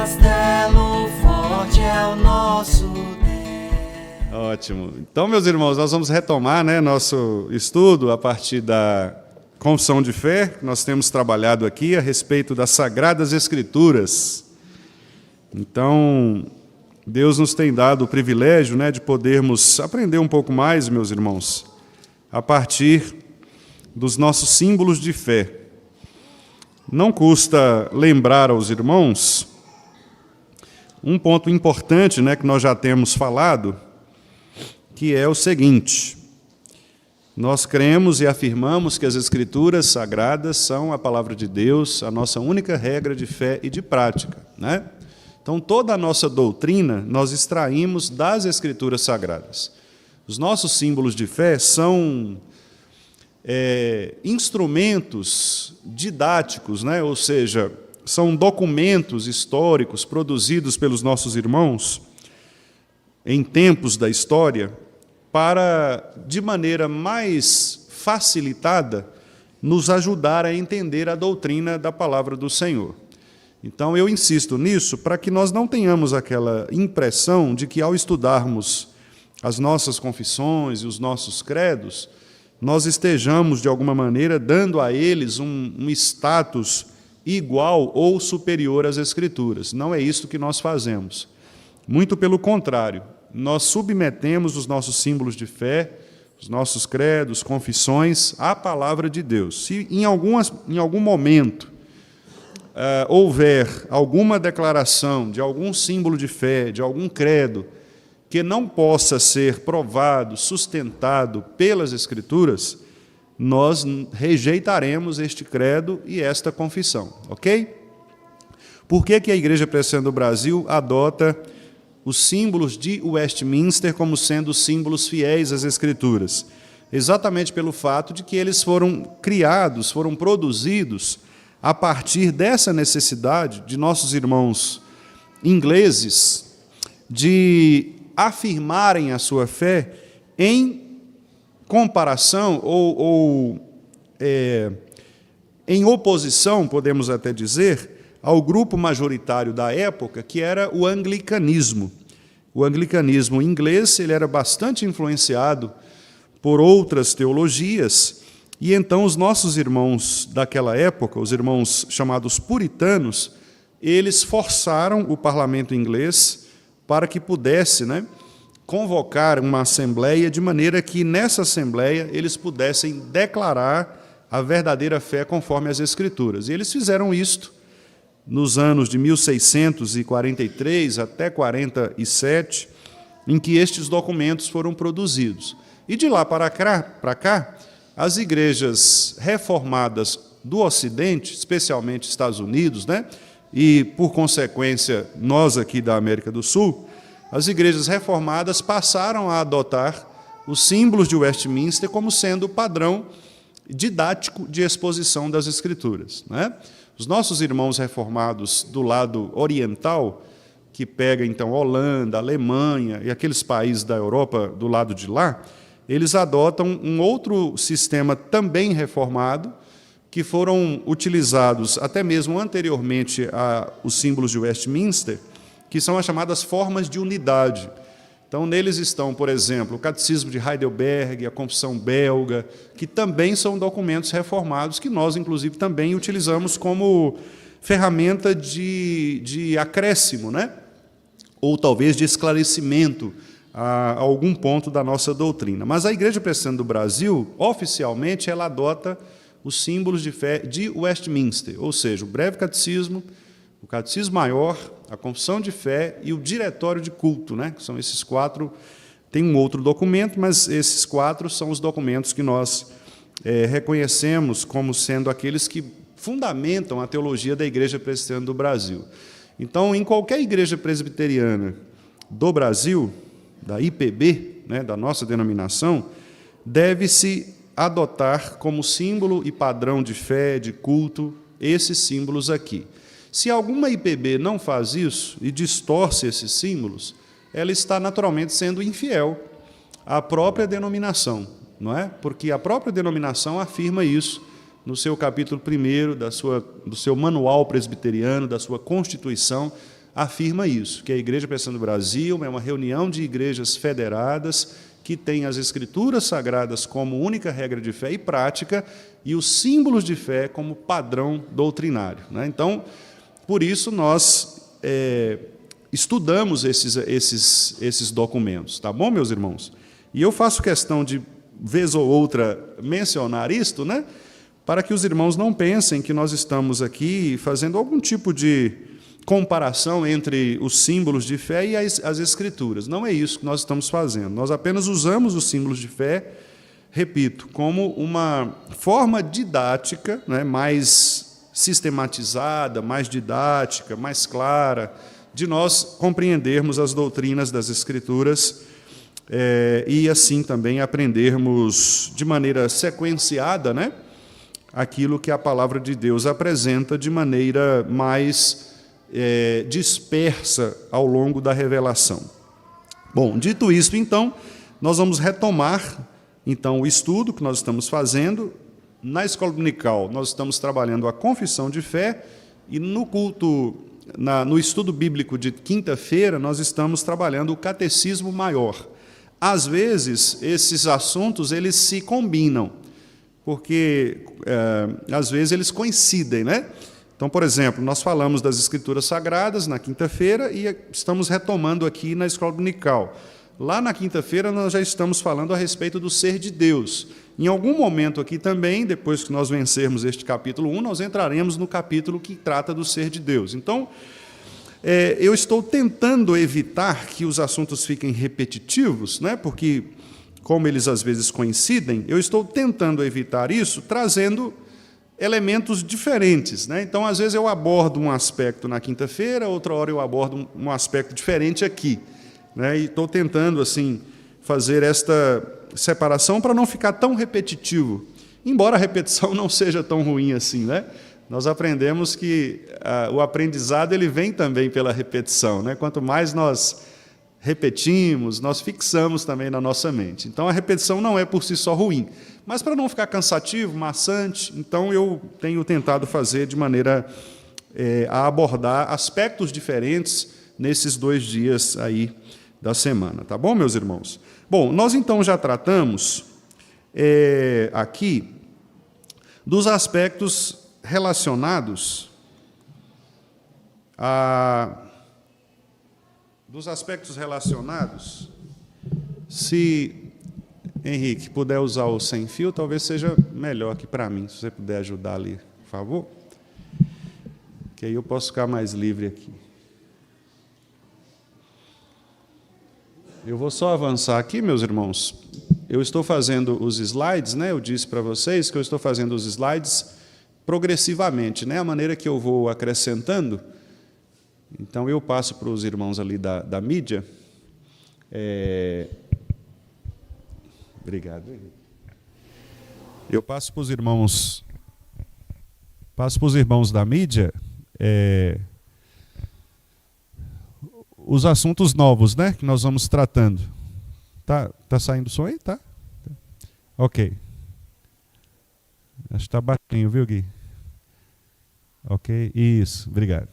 castelo forte é o nosso Deus. Ótimo. Então, meus irmãos, nós vamos retomar, nosso estudo a partir da confissão de fé que nós temos trabalhado aqui a respeito das Sagradas Escrituras. Então, Deus nos tem dado o privilégio, de podermos aprender um pouco mais, meus irmãos, a partir dos nossos símbolos de fé. Não custa lembrar aos irmãos um ponto importante, que nós já temos falado, que é o seguinte: nós cremos e afirmamos que as Escrituras Sagradas são a palavra de Deus, a nossa única regra de fé e de prática, Então, toda a nossa doutrina nós extraímos das Escrituras Sagradas. Os nossos símbolos de fé são instrumentos didáticos, ou seja, são documentos históricos produzidos pelos nossos irmãos em tempos da história para, de maneira mais facilitada, nos ajudar a entender a doutrina da palavra do Senhor. Então, eu insisto nisso para que nós não tenhamos aquela impressão de que, ao estudarmos as nossas confissões e os nossos credos, nós estejamos, de alguma maneira, dando a eles um status igual ou superior às Escrituras. Não é isso que nós fazemos. Muito pelo contrário, nós submetemos os nossos símbolos de fé, os nossos credos, confissões, à palavra de Deus. Se em algum momento houver alguma declaração de algum símbolo de fé, de algum credo, que não possa ser provado, sustentado pelas Escrituras, nós rejeitaremos este credo e esta confissão, ok? Por que a Igreja Presbiteriana do Brasil adota os símbolos de Westminster como sendo símbolos fiéis às Escrituras? Exatamente pelo fato de que eles foram criados, foram produzidos a partir dessa necessidade de nossos irmãos ingleses de afirmarem a sua fé em comparação em oposição, podemos até dizer, ao grupo majoritário da época, que era o anglicanismo. O anglicanismo inglês ele era bastante influenciado por outras teologias, e então os nossos irmãos daquela época, os irmãos chamados puritanos, eles forçaram o parlamento inglês para que pudesse convocar uma assembleia, de maneira que, nessa assembleia, eles pudessem declarar a verdadeira fé conforme as Escrituras. E eles fizeram isto nos anos de 1643 até 47, em que estes documentos foram produzidos. E de lá para cá, as igrejas reformadas do Ocidente, especialmente Estados Unidos, e, por consequência, nós aqui da América do Sul, as igrejas reformadas passaram a adotar os símbolos de Westminster como sendo o padrão didático de exposição das Escrituras. Os nossos irmãos reformados do lado oriental, que pega, então, Holanda, Alemanha e aqueles países da Europa do lado de lá, eles adotam um outro sistema também reformado, que foram utilizados até mesmo anteriormente aos símbolos de Westminster, que são as chamadas formas de unidade. Então, neles estão, por exemplo, o Catecismo de Heidelberg, a Confissão Belga, que também são documentos reformados, que nós, inclusive, também utilizamos como ferramenta de acréscimo, ou talvez de esclarecimento a algum ponto da nossa doutrina. Mas a Igreja Presbiteriana do Brasil, oficialmente, ela adota os símbolos de fé de Westminster, ou seja, o Breve Catecismo, o Catecismo Maior, a Confissão de Fé e o Diretório de Culto, que são esses quatro. Tem um outro documento, mas esses quatro são os documentos que nós reconhecemos como sendo aqueles que fundamentam a teologia da Igreja Presbiteriana do Brasil. Então, em qualquer igreja presbiteriana do Brasil, da IPB, da nossa denominação, deve-se adotar como símbolo e padrão de fé, de culto, esses símbolos aqui. Se alguma IPB não faz isso e distorce esses símbolos, ela está naturalmente sendo infiel à própria denominação, não é? Porque a própria denominação afirma isso no seu capítulo 1 do seu manual presbiteriano, da sua Constituição, afirma isso, que a Igreja Presbiteriana do Brasil é uma reunião de igrejas federadas que tem as Escrituras Sagradas como única regra de fé e prática e os símbolos de fé como padrão doutrinário, né? Então, por isso nós estudamos esses documentos, tá bom, meus irmãos? E eu faço questão de, vez ou outra, mencionar isto, né? Para que os irmãos não pensem que nós estamos aqui fazendo algum tipo de comparação entre os símbolos de fé e as Escrituras. Não é isso que nós estamos fazendo. Nós apenas usamos os símbolos de fé, repito, como uma forma didática, né, mais sistematizada, mais didática, mais clara, de nós compreendermos as doutrinas das Escrituras e, assim, também aprendermos de maneira sequenciada, né, aquilo que a palavra de Deus apresenta de maneira mais dispersa ao longo da revelação. Bom, dito isto, então, nós vamos retomar então o estudo que nós estamos fazendo. Na escola dominical, nós estamos trabalhando a confissão de fé, e no culto, no estudo bíblico de quinta-feira, nós estamos trabalhando o catecismo maior. Às vezes, esses assuntos eles se combinam, porque às vezes eles coincidem, né? Então, por exemplo, nós falamos das Escrituras Sagradas na quinta-feira e estamos retomando aqui na escola dominical. Lá na quinta-feira nós já estamos falando a respeito do ser de Deus. Em algum momento aqui também, depois que nós vencermos este capítulo 1, nós entraremos no capítulo que trata do ser de Deus. Então, eu estou tentando evitar que os assuntos fiquem repetitivos, né? Porque, como eles às vezes coincidem, eu estou tentando evitar isso, trazendo elementos diferentes, né? Então, às vezes, eu abordo um aspecto na quinta-feira, outra hora eu abordo um aspecto diferente aqui, né? E estou tentando, assim, fazer esta separação para não ficar tão repetitivo, embora a repetição não seja tão ruim assim, né? Nós aprendemos que o aprendizado ele vem também pela repetição, né? Quanto mais nós repetimos, nós fixamos também na nossa mente. Então, a repetição não é por si só ruim, mas para não ficar cansativo, maçante, então eu tenho tentado fazer de maneira a abordar aspectos diferentes nesses 2 dias aí da semana, tá bom, meus irmãos? Bom, nós então já tratamos aqui dos aspectos relacionados se Henrique puder usar o sem fio, talvez seja melhor aqui para mim, se você puder ajudar ali, por favor, que aí eu posso ficar mais livre aqui. Eu vou só avançar aqui, meus irmãos. Eu estou fazendo os slides, né? Eu disse para vocês que eu estou fazendo os slides progressivamente, né? A maneira que eu vou acrescentando. Então, eu passo para os irmãos ali da mídia. Obrigado. Eu passo para os irmãos da mídia os assuntos novos, né, que nós vamos tratando. Tá saindo o som aí? Tá? Ok. Acho que está baixinho, viu, Gui? Ok, isso, obrigado.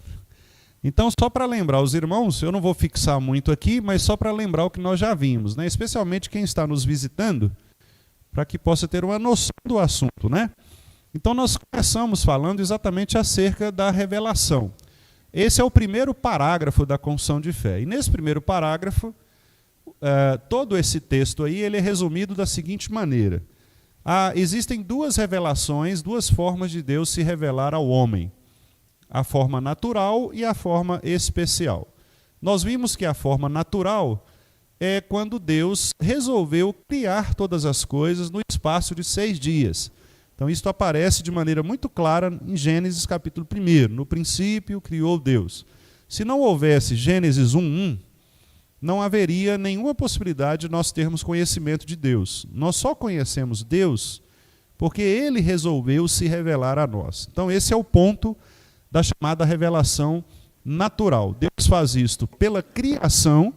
Então, só para lembrar os irmãos, eu não vou fixar muito aqui, mas só para lembrar o que nós já vimos, né? Especialmente quem está nos visitando, para que possa ter uma noção do assunto, né? Então, nós começamos falando exatamente acerca da revelação. Esse é o primeiro parágrafo da confissão de fé. E nesse primeiro parágrafo, todo esse texto aí ele é resumido da seguinte maneira. Existem 2 revelações, 2 formas de Deus se revelar ao homem. A forma natural e a forma especial. Nós vimos que a forma natural é quando Deus resolveu criar todas as coisas no espaço de 6 dias. Então, isso aparece de maneira muito clara em Gênesis capítulo 1. No princípio, criou Deus. Se não houvesse Gênesis 1:1, não haveria nenhuma possibilidade de nós termos conhecimento de Deus. Nós só conhecemos Deus porque Ele resolveu se revelar a nós. Então, esse é o ponto da chamada revelação natural. Deus faz isto pela criação,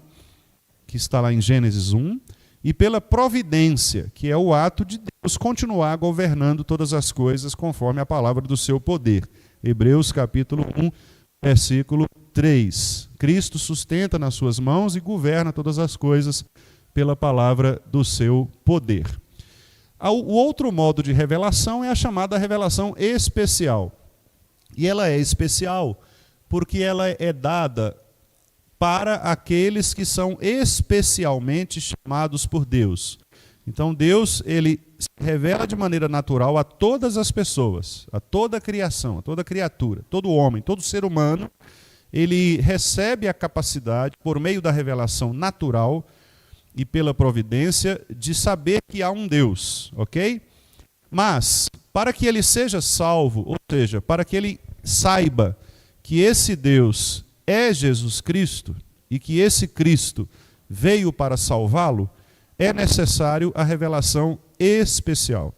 que está lá em Gênesis 1, e pela providência, que é o ato de Deus continuar governando todas as coisas conforme a palavra do seu poder. Hebreus capítulo 1, versículo 3. Cristo sustenta nas suas mãos e governa todas as coisas pela palavra do seu poder. O outro modo de revelação é a chamada revelação especial. E ela é especial porque ela é dada para aqueles que são especialmente chamados por Deus. Então Deus, ele se revela de maneira natural a todas as pessoas, a toda a criação, a toda criatura, todo homem, todo ser humano. Ele recebe a capacidade, por meio da revelação natural e pela providência, de saber que há um Deus, ok? Mas, para que ele seja salvo, ou seja, para que ele saiba que esse Deus é Jesus Cristo e que esse Cristo veio para salvá-lo, é necessário a revelação especial.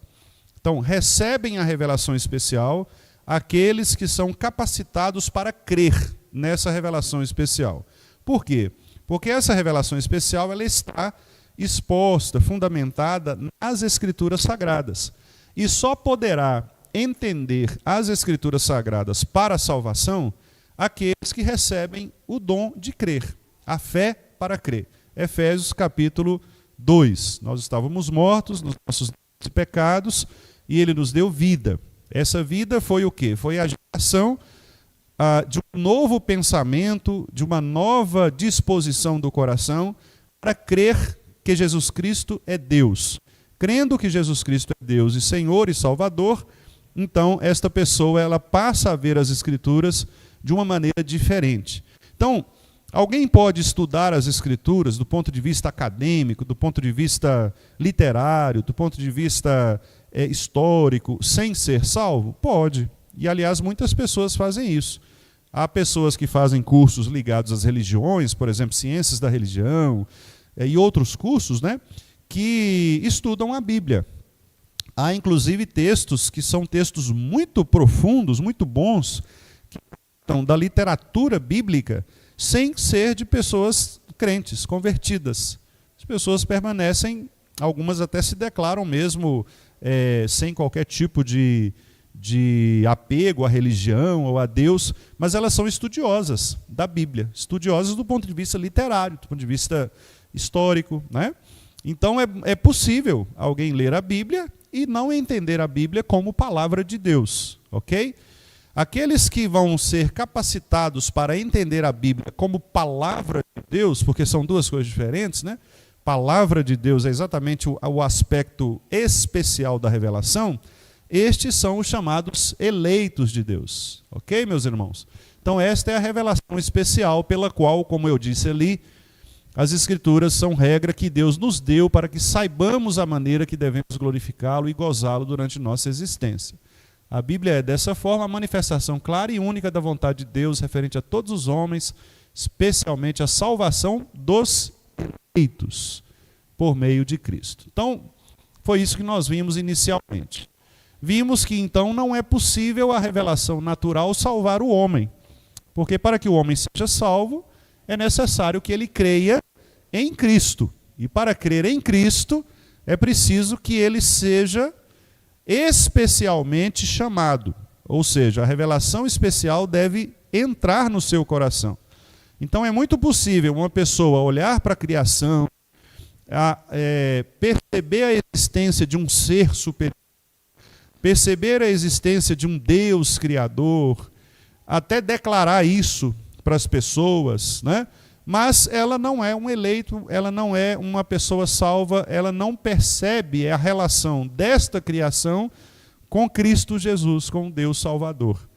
Então, recebem a revelação especial aqueles que são capacitados para crer nessa revelação especial. Por quê? Porque essa revelação especial ela está exposta, fundamentada nas Escrituras Sagradas. E só poderá entender as Escrituras Sagradas para a salvação aqueles que recebem o dom de crer, a fé para crer. Efésios capítulo 2. Nós estávamos mortos nos nossos pecados e ele nos deu vida. Essa vida foi o quê? Foi a geração de um novo pensamento, de uma nova disposição do coração para crer que Jesus Cristo é Deus. Crendo que Jesus Cristo é Deus e Senhor e Salvador, então esta pessoa ela passa a ver as Escrituras de uma maneira diferente. Então, alguém pode estudar as Escrituras do ponto de vista acadêmico, do ponto de vista literário, do ponto de vista histórico, sem ser salvo? Pode. E, aliás, muitas pessoas fazem isso. Há pessoas que fazem cursos ligados às religiões, por exemplo, ciências da religião, e outros cursos, né, que estudam a Bíblia. Há, inclusive, textos que são textos muito profundos, muito bons, que são da literatura bíblica, sem ser de pessoas crentes, convertidas. As pessoas permanecem, algumas até se declaram mesmo sem qualquer tipo de apego à religião ou a Deus, mas elas são estudiosas da Bíblia, estudiosas do ponto de vista literário, do ponto de vista histórico, né? Então é possível alguém ler a Bíblia e não entender a Bíblia como palavra de Deus, ok? Aqueles que vão ser capacitados para entender a Bíblia como palavra de Deus, porque são duas coisas diferentes, né? Palavra de Deus é exatamente o aspecto especial da revelação. Estes são os chamados eleitos de Deus, ok, meus irmãos? Então esta é a revelação especial pela qual, como eu disse ali, as Escrituras são regra que Deus nos deu para que saibamos a maneira que devemos glorificá-lo e gozá-lo durante nossa existência. A Bíblia é, dessa forma, a manifestação clara e única da vontade de Deus referente a todos os homens, especialmente a salvação dos eleitos por meio de Cristo. Então, foi isso que nós vimos inicialmente. Vimos que, então, não é possível a revelação natural salvar o homem, porque para que o homem seja salvo, é necessário que ele creia em Cristo. E para crer em Cristo, é preciso que ele seja especialmente chamado. Ou seja, a revelação especial deve entrar no seu coração. Então é muito possível uma pessoa olhar para a criação, perceber a existência de um ser superior, perceber a existência de um Deus criador, até declarar isso para as pessoas, né? Mas ela não é um eleito, ela não é uma pessoa salva, ela não percebe a relação desta criação com Cristo Jesus, com Deus Salvador.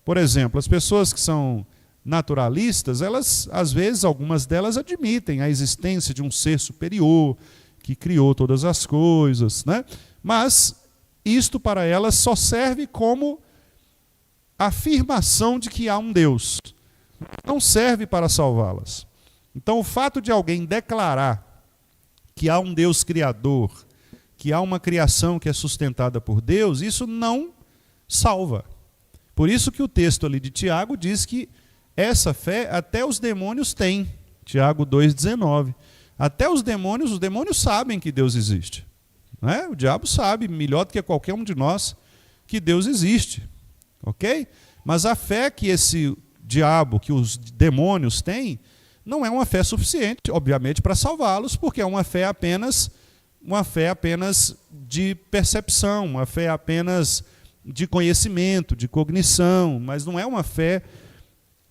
Por exemplo, as pessoas que são naturalistas, elas, às vezes, algumas delas admitem a existência de um ser superior, que criou todas as coisas, né? Mas isto para elas só serve como afirmação de que há um Deus. Não serve para salvá-las. Então, o fato de alguém declarar que há um Deus criador, que há uma criação que é sustentada por Deus, isso não salva. Por isso que o texto ali de Tiago diz que essa fé até os demônios têm. Tiago 2,19. Até os demônios sabem que Deus existe. Não é? O diabo sabe, melhor do que qualquer um de nós, que Deus existe. Ok? Mas a fé que esse diabo, que os demônios têm, não é uma fé suficiente, obviamente, para salvá-los, porque é uma fé apenas de percepção, uma fé apenas de conhecimento, de cognição, mas não é uma fé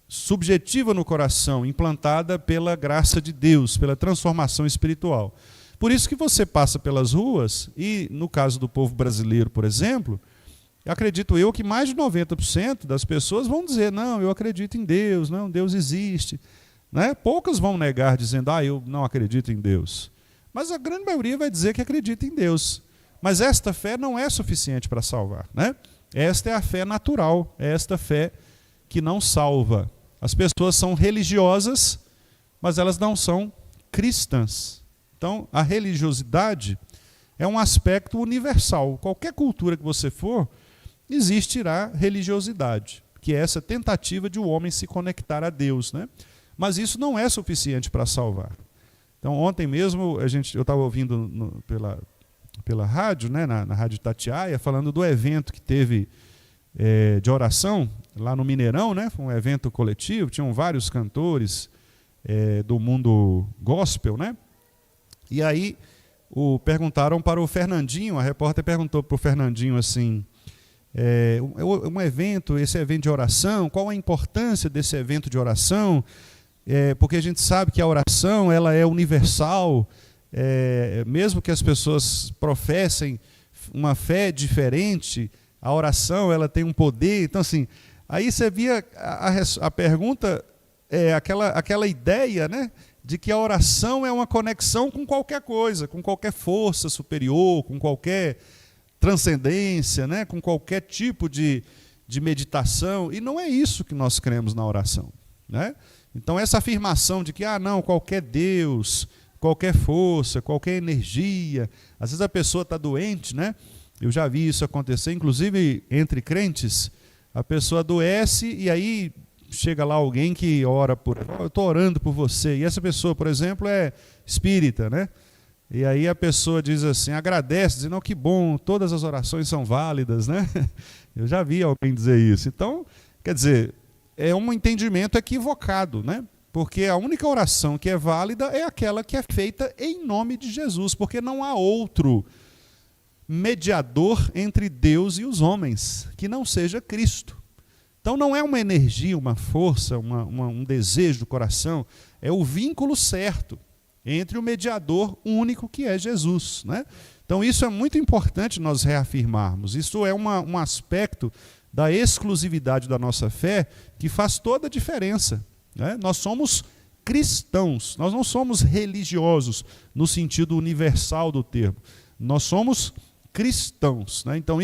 subjetiva no coração, implantada pela graça de Deus, pela transformação espiritual. Por isso que você passa pelas ruas, e no caso do povo brasileiro, por exemplo, acredito eu que mais de 90% das pessoas vão dizer, não, eu acredito em Deus, não, Deus existe. Né? Poucas vão negar dizendo, eu não acredito em Deus. Mas a grande maioria vai dizer que acredita em Deus. Mas esta fé não é suficiente para salvar. Né? Esta é a fé natural, é esta fé que não salva. As pessoas são religiosas, mas elas não são cristãs. Então, a religiosidade é um aspecto universal. Qualquer cultura que você for, existirá religiosidade, que é essa tentativa de o homem se conectar a Deus. Né? Mas isso não é suficiente para salvar. Então, ontem mesmo, eu estava ouvindo pela rádio, né, na Rádio Itatiaia, falando do evento que teve de oração, lá no Mineirão, né, foi um evento coletivo, tinham vários cantores do mundo gospel, né, e aí perguntaram para o Fernandinho, a repórter perguntou para o Fernandinho assim, esse evento de oração, qual a importância desse evento de oração? Porque a gente sabe que a oração ela é universal, mesmo que as pessoas professem uma fé diferente, a oração ela tem um poder. Então, assim, aí você via a pergunta, aquela ideia, né, de que a oração é uma conexão com qualquer coisa, com qualquer força superior, com qualquer transcendência, né, com qualquer tipo de meditação. E não é isso que nós cremos na oração. Né? Então, essa afirmação de que, não, qualquer Deus, qualquer força, qualquer energia, às vezes a pessoa está doente, né? Eu já vi isso acontecer, inclusive entre crentes, a pessoa adoece e aí chega lá alguém que ora eu estou orando por você, e essa pessoa, por exemplo, é espírita, né? E aí a pessoa diz assim, agradece, dizendo, que bom, todas as orações são válidas, né? Eu já vi alguém dizer isso. Então, quer dizer, é um entendimento equivocado, né? Porque a única oração que é válida é aquela que é feita em nome de Jesus, porque não há outro mediador entre Deus e os homens que não seja Cristo. Então não é uma energia, uma força, um desejo do coração, é o vínculo certo entre o mediador único que é Jesus. Né? Então isso é muito importante nós reafirmarmos. Isso é um aspecto da exclusividade da nossa fé que faz toda a diferença. Né? Nós somos cristãos, nós não somos religiosos no sentido universal do termo. Nós somos cristãos. Né? Então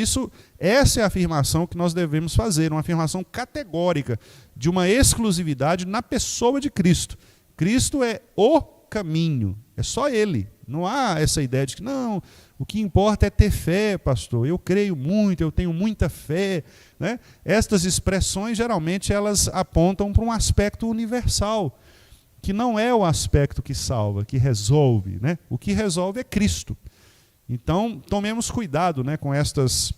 essa é a afirmação que nós devemos fazer, uma afirmação categórica de uma exclusividade na pessoa de Cristo. Cristo é o caminho, é só Ele. Não há essa ideia de que, não, o que importa é ter fé, pastor. Eu creio muito, eu tenho muita fé. Né? Estas expressões, geralmente, elas apontam para um aspecto universal, que não é o aspecto que salva, que resolve. Né? O que resolve é Cristo. Então, tomemos cuidado, né, com estas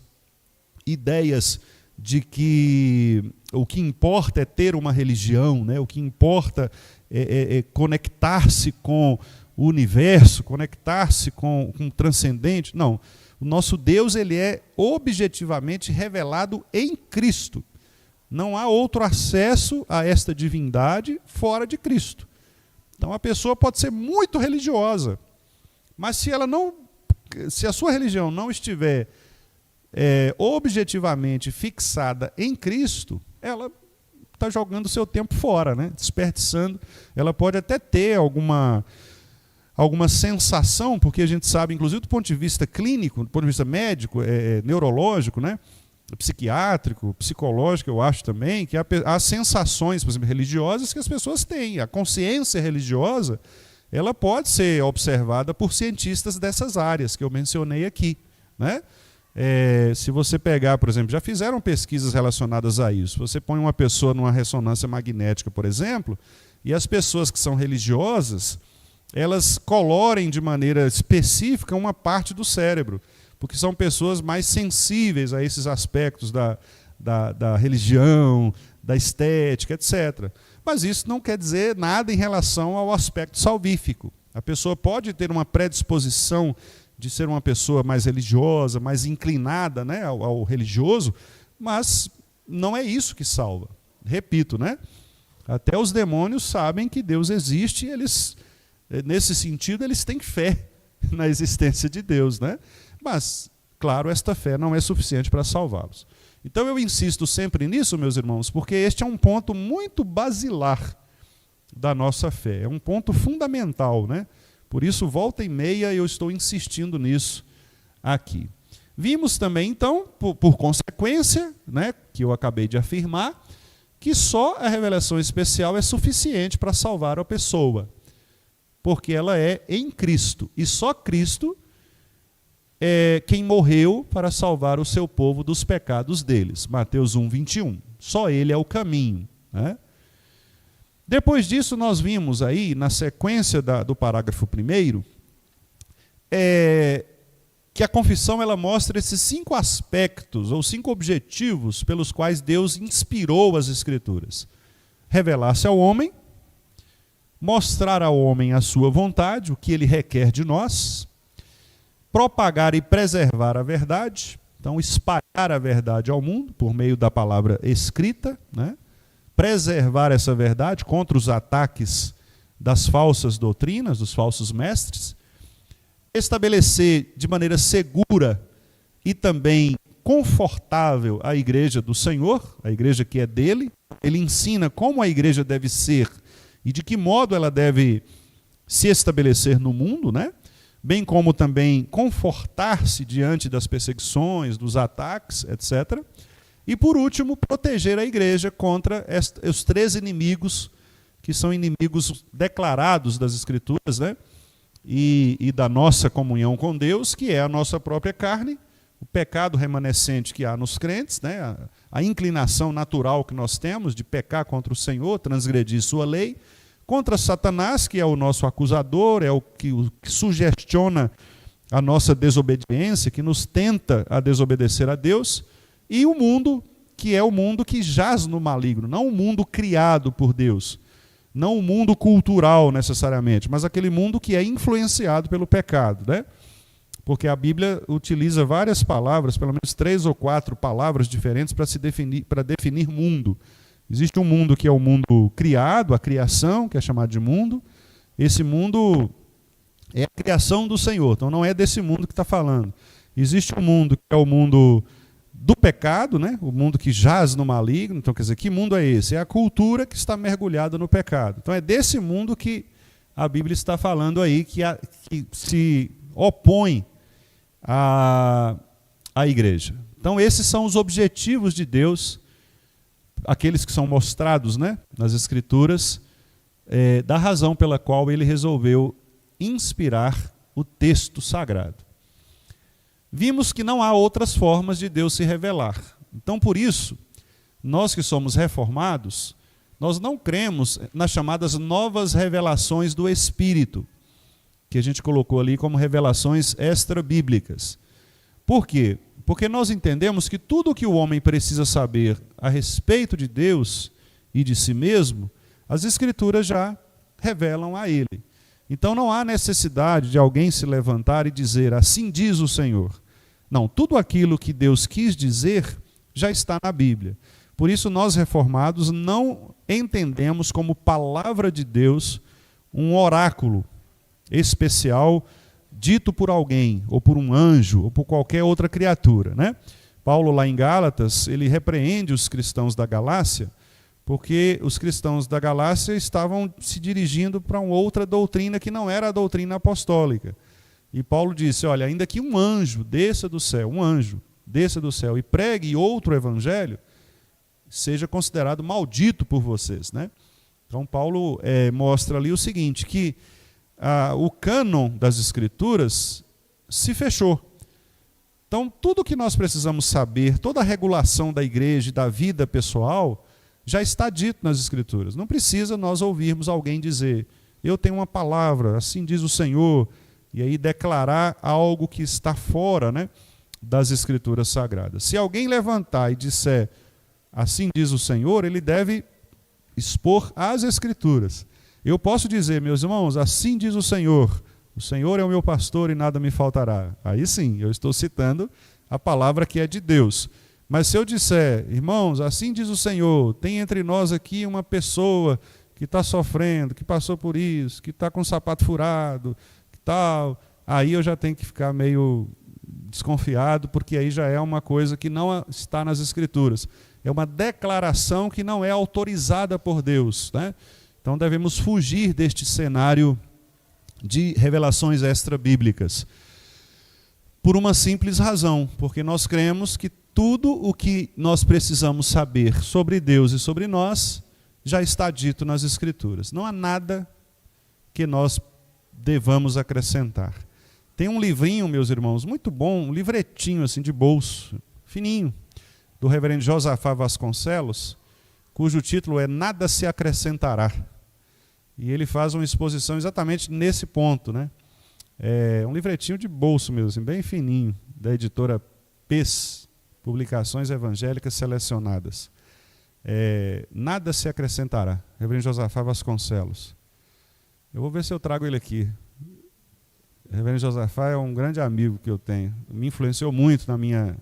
ideias de que o que importa é ter uma religião, né? O que importa é conectar-se com o universo, conectar-se com o transcendente. Não, o nosso Deus ele é objetivamente revelado em Cristo. Não há outro acesso a esta divindade fora de Cristo. Então a pessoa pode ser muito religiosa, mas se a sua religião não estiver objetivamente fixada em Cristo, ela está jogando o seu tempo fora, né? Desperdiçando. Ela pode até ter alguma sensação, porque a gente sabe, inclusive do ponto de vista clínico, do ponto de vista médico, neurológico, né? Psiquiátrico, psicológico, eu acho também, que há sensações, por exemplo, religiosas que as pessoas têm. A consciência religiosa, ela pode ser observada por cientistas dessas áreas que eu mencionei aqui. Né? Se você pegar, por exemplo, já fizeram pesquisas relacionadas a isso. Você põe uma pessoa numa ressonância magnética, por exemplo, e as pessoas que são religiosas, elas colorem de maneira específica uma parte do cérebro, porque são pessoas mais sensíveis a esses aspectos da da religião, da estética, etc. Mas isso não quer dizer nada em relação ao aspecto salvífico. A pessoa pode ter uma predisposição de ser uma pessoa mais religiosa, mais inclinada, né, ao religioso, mas não é isso que salva. Repito, né? Até os demônios sabem que Deus existe e eles, nesse sentido, eles têm fé na existência de Deus, né? Mas, claro, esta fé não é suficiente para salvá-los. Então eu insisto sempre nisso, meus irmãos, porque este é um ponto muito basilar da nossa fé, é um ponto fundamental, né? Por isso, volta e meia, eu estou insistindo nisso aqui. Vimos também, então, por consequência, né, que eu acabei de afirmar, que só a revelação especial é suficiente para salvar a pessoa, porque ela é em Cristo, e só Cristo é quem morreu para salvar o seu povo dos pecados deles. Mateus 1, 21. Só Ele é o caminho, né? Depois disso, nós vimos aí, na sequência do parágrafo 1º, que a confissão ela mostra esses 5 aspectos, ou 5 objetivos, pelos quais Deus inspirou as Escrituras. Revelar-se ao homem, mostrar ao homem a sua vontade, o que ele requer de nós, propagar e preservar a verdade, então espalhar a verdade ao mundo, por meio da palavra escrita, né? Preservar essa verdade contra os ataques das falsas doutrinas, dos falsos mestres, estabelecer de maneira segura e também confortável a igreja do Senhor, a igreja que é dele. Ele ensina como a igreja deve ser e de que modo ela deve se estabelecer no mundo, né? Bem como também confortar-se diante das perseguições, dos ataques, etc. E, por último, proteger a igreja contra os 3 inimigos, que são inimigos declarados das Escrituras, né? E da nossa comunhão com Deus, que é a nossa própria carne, o pecado remanescente que há nos crentes, né? A inclinação natural que nós temos de pecar contra o Senhor, transgredir sua lei, contra Satanás, que é o nosso acusador, é o que sugestiona a nossa desobediência, que nos tenta a desobedecer a Deus, e o mundo, que é o mundo que jaz no maligno, não o mundo criado por Deus, não o mundo cultural necessariamente, mas aquele mundo que é influenciado pelo pecado, né? Porque a Bíblia utiliza várias palavras, pelo menos 3 ou 4 palavras diferentes para definir mundo. Existe um mundo que é o mundo criado, a criação, que é chamado de mundo. Esse mundo é a criação do Senhor, então não é desse mundo que está falando. Existe um mundo que é o mundo do pecado, né? O mundo que jaz no maligno. Então, quer dizer, que mundo é esse? É a cultura que está mergulhada no pecado. Então, é desse mundo que a Bíblia está falando aí, que se opõe à igreja. Então, esses são os objetivos de Deus, aqueles que são mostrados, né, nas Escrituras, da razão pela qual ele resolveu inspirar o texto sagrado. Vimos que não há outras formas de Deus se revelar. Então, por isso, nós que somos reformados, nós não cremos nas chamadas novas revelações do Espírito, que a gente colocou ali como revelações extra-bíblicas. Por quê? Porque nós entendemos que tudo o que o homem precisa saber a respeito de Deus e de si mesmo, as Escrituras já revelam a ele. Então não há necessidade de alguém se levantar e dizer, assim diz o Senhor. Não, tudo aquilo que Deus quis dizer já está na Bíblia. Por isso nós reformados não entendemos como palavra de Deus um oráculo especial dito por alguém, ou por um anjo, ou por qualquer outra criatura, né? Paulo, lá em Gálatas, ele repreende os cristãos da Galácia, porque os cristãos da Galácia estavam se dirigindo para uma outra doutrina que não era a doutrina apostólica. E Paulo disse, olha, ainda que um anjo desça do céu, e pregue outro evangelho, seja considerado maldito por vocês, né? Então Paulo mostra ali o seguinte, que o cânon das Escrituras se fechou. Então, tudo o que nós precisamos saber, toda a regulação da igreja e da vida pessoal, já está dito nas Escrituras. Não precisa nós ouvirmos alguém dizer, eu tenho uma palavra, assim diz o Senhor, e aí declarar algo que está fora, né, das Escrituras Sagradas. Se alguém levantar e disser, assim diz o Senhor, ele deve expor as Escrituras. Eu posso dizer, meus irmãos, assim diz o Senhor é o meu pastor e nada me faltará. Aí sim, eu estou citando a palavra que é de Deus. Mas se eu disser, irmãos, assim diz o Senhor, tem entre nós aqui uma pessoa que está sofrendo, que passou por isso, que está com o sapato furado, que tal, aí eu já tenho que ficar meio desconfiado, porque aí já é uma coisa que não está nas Escrituras. É uma declaração que não é autorizada por Deus, né? Então devemos fugir deste cenário de revelações extra-bíblicas. Por uma simples razão, porque nós cremos que tudo o que nós precisamos saber sobre Deus e sobre nós já está dito nas Escrituras. Não há nada que nós devamos acrescentar. Tem um livrinho, meus irmãos, muito bom, um livretinho assim de bolso, fininho, do reverendo Josafá Vasconcelos, cujo título é Nada se Acrescentará. E ele faz uma exposição exatamente nesse ponto, né? É um livretinho de bolso mesmo, assim, bem fininho, da editora PES, Publicações Evangélicas Selecionadas. Nada se acrescentará. Reverendo Josafá Vasconcelos. Eu vou ver se eu trago ele aqui. Reverendo Josafá é um grande amigo que eu tenho. Me influenciou muito na minha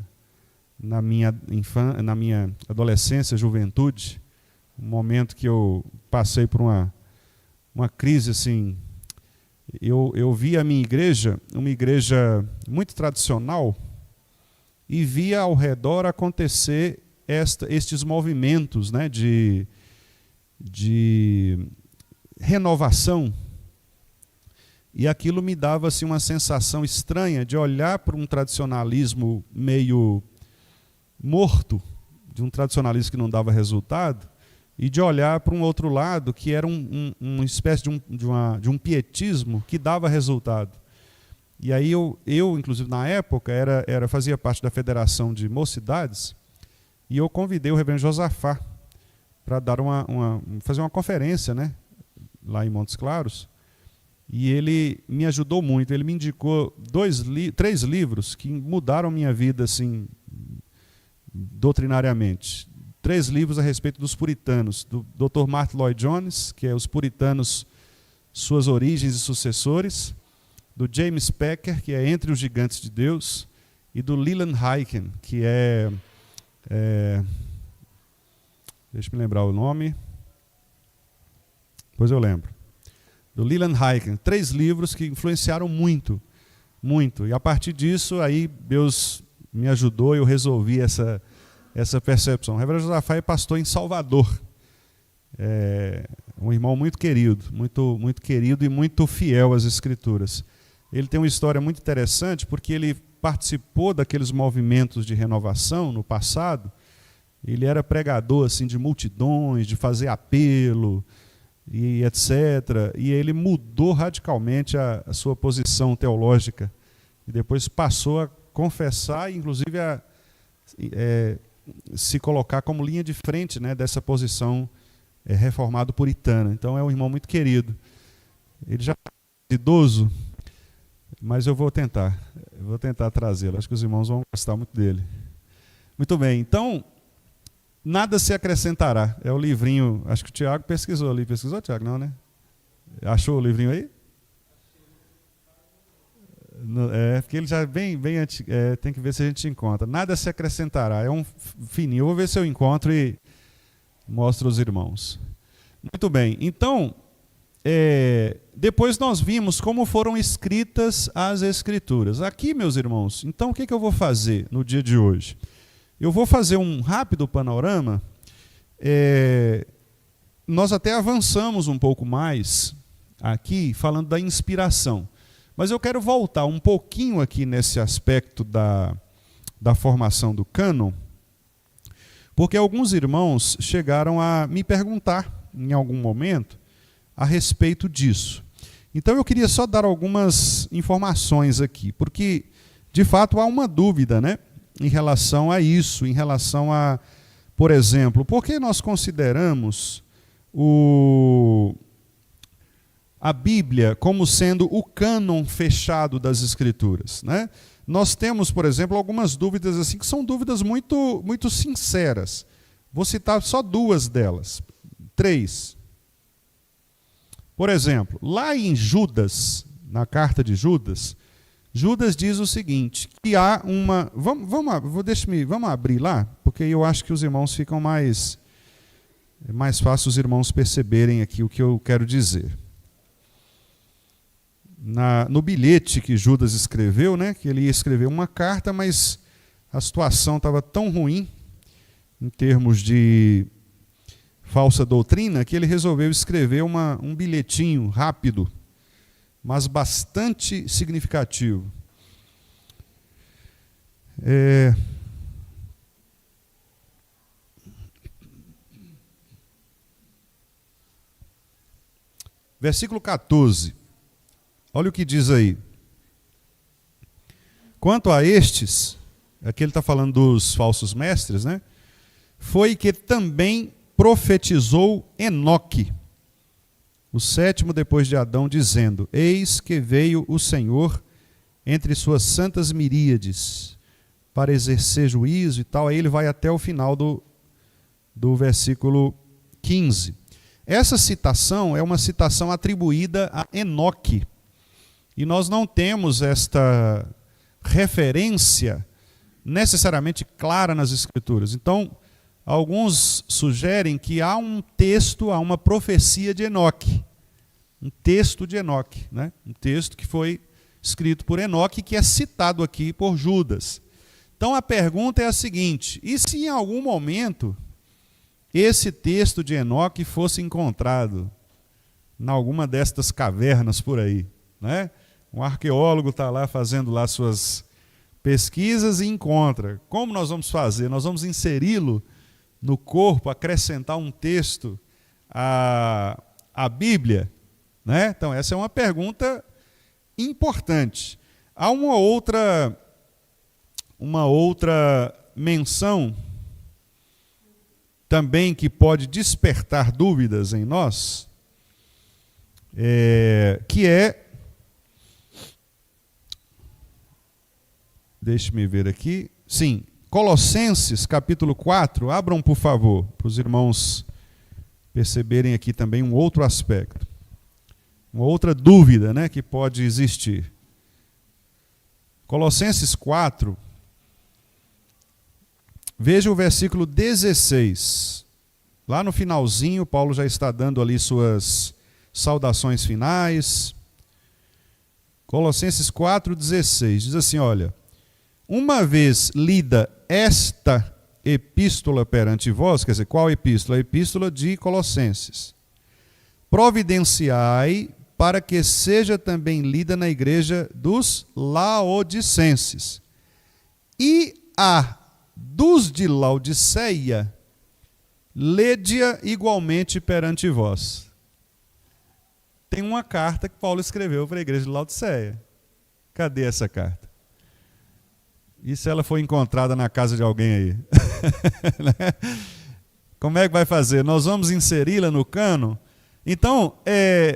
adolescência, juventude. Um momento que eu passei por uma crise assim. Eu vi a minha igreja, uma igreja muito tradicional, e via ao redor acontecer estes movimentos, né, de renovação, e aquilo me dava assim, uma sensação estranha de olhar para um tradicionalismo meio morto, de um tradicionalismo que não dava resultado, e de olhar para um outro lado que era uma espécie de um pietismo que dava resultado. E aí eu inclusive, na época, fazia parte da Federação de Mocidades, e eu convidei o reverendo Josafá para fazer uma conferência, né, lá em Montes Claros, e ele me ajudou muito. Ele me indicou 3 livros que mudaram minha vida assim, doutrinariamente. 3 livros a respeito dos puritanos, do Dr. Martyn Lloyd-Jones, que é Os Puritanos, Suas Origens e Sucessores, do James Packer, que é Entre os Gigantes de Deus, e do Leland Hyken, que deixa eu me lembrar o nome, depois eu lembro. Do Leland Hyken, 3 livros que influenciaram muito, muito. E a partir disso, aí Deus me ajudou e eu resolvi essa percepção. O reverendo Josafá é pastor em Salvador. Um irmão muito querido, muito querido e muito fiel às Escrituras. Ele tem uma história muito interessante, porque ele participou daqueles movimentos de renovação no passado. Ele era pregador assim, de multidões, de fazer apelo, e etc. E ele mudou radicalmente a sua posição teológica. E depois passou a confessar, inclusive a se colocar como linha de frente, né, dessa posição reformado puritana. Então é um irmão muito querido. Ele já é idoso, mas eu vou tentar trazê-lo. Acho que os irmãos vão gostar muito dele. Muito bem, então, Nada se acrescentará. É o livrinho, acho que o Tiago pesquisou ali. Pesquisou, Tiago? Não, né? Achou o livrinho aí? Porque ele já é bem antigo. Tem que ver se a gente encontra. Nada se acrescentará. É um fininho. Eu vou ver se eu encontro e mostro aos irmãos. Muito bem. Então, depois nós vimos como foram escritas as Escrituras. Aqui, meus irmãos, então o que eu vou fazer no dia de hoje? Eu vou fazer um rápido panorama. Nós até avançamos um pouco mais aqui, falando da inspiração. Mas eu quero voltar um pouquinho aqui nesse aspecto da formação do cânon, porque alguns irmãos chegaram a me perguntar, em algum momento, a respeito disso. Então eu queria só dar algumas informações aqui, porque, de fato, há uma dúvida, né, em relação a isso, em relação a, por exemplo, por que nós consideramos a Bíblia como sendo o cânon fechado das Escrituras, né? Nós temos, por exemplo, algumas dúvidas assim que são dúvidas muito, muito sinceras. Vou citar só duas delas, 3. Por exemplo, lá em Judas, na carta de Judas, Judas diz o seguinte, que há uma... Vamos abrir lá, porque eu acho que os irmãos ficam mais... É mais fácil os irmãos perceberem aqui o que eu quero dizer. No bilhete que Judas escreveu, né, que ele ia escrever uma carta, mas a situação estava tão ruim, em termos de falsa doutrina, que ele resolveu escrever um bilhetinho rápido, mas bastante significativo. Versículo 14. Olha o que diz aí. Quanto a estes, aqui ele está falando dos falsos mestres, né? Foi que também profetizou Enoque, o 7º depois de Adão, dizendo: Eis que veio o Senhor entre suas santas miríades, para exercer juízo e tal. Aí ele vai até o final do versículo 15. Essa citação é uma citação atribuída a Enoque. E nós não temos esta referência necessariamente clara nas Escrituras. Então, alguns sugerem que há um texto, há uma profecia de Enoque. Um texto de Enoque, né? Um texto que foi escrito por Enoque, que é citado aqui por Judas. Então a pergunta é a seguinte: e se em algum momento esse texto de Enoque fosse encontrado em alguma destas cavernas por aí, né? Um arqueólogo está lá fazendo lá suas pesquisas e encontra. Como nós vamos fazer? Nós vamos inseri-lo no corpo, acrescentar um texto à Bíblia, né? Então essa é uma pergunta importante. Há uma outra menção também que pode despertar dúvidas em nós, que é, deixe-me ver aqui, sim, Colossenses capítulo 4, abram por favor, para os irmãos perceberem aqui também um outro aspecto, uma outra dúvida, né, que pode existir. Colossenses 4, veja o versículo 16. Lá no finalzinho, Paulo já está dando ali suas saudações finais. Colossenses 4,16 diz assim, olha: uma vez lida esta epístola perante vós, quer dizer, qual epístola? A epístola de Colossenses. Providenciai para que seja também lida na igreja dos laodicenses. E a dos de Laodiceia, lede-a igualmente perante vós. Tem uma carta que Paulo escreveu para a igreja de Laodiceia. Cadê essa carta? E se ela for encontrada na casa de alguém aí? Como é que vai fazer? Nós vamos inseri-la no cânon? Então,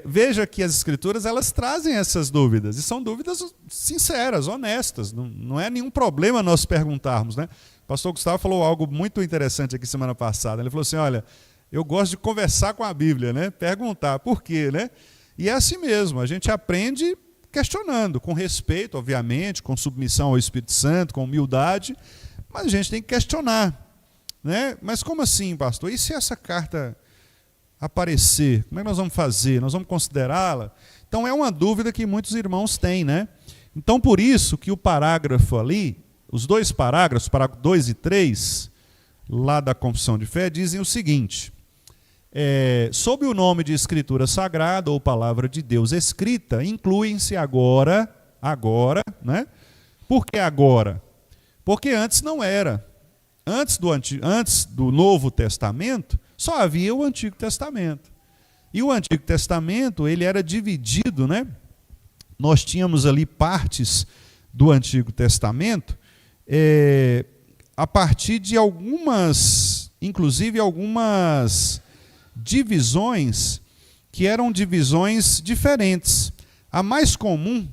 veja que as Escrituras elas trazem essas dúvidas, e são dúvidas sinceras, honestas, não é nenhum problema nós perguntarmos, né? O pastor Gustavo falou algo muito interessante aqui semana passada. Ele falou assim, olha, eu gosto de conversar com a Bíblia, né? Perguntar por quê, né? E é assim mesmo, a gente aprende questionando, com respeito, obviamente, com submissão ao Espírito Santo, com humildade, mas a gente tem que questionar, né? Mas como assim, pastor? E se essa carta aparecer, como é que nós vamos fazer? Nós vamos considerá-la? Então é uma dúvida que muitos irmãos têm, né? Então por isso que o parágrafo ali, os dois parágrafos, parágrafo 2 e 3, lá da Confissão de Fé, dizem o seguinte: sob o nome de Escritura Sagrada ou Palavra de Deus escrita, incluem-se agora, né? Por que agora? Porque antes não era. Antes do Novo Testamento, só havia o Antigo Testamento. E o Antigo Testamento, ele era dividido, né? Nós tínhamos ali partes do Antigo Testamento, a partir de inclusive algumas divisões que eram divisões diferentes. A mais comum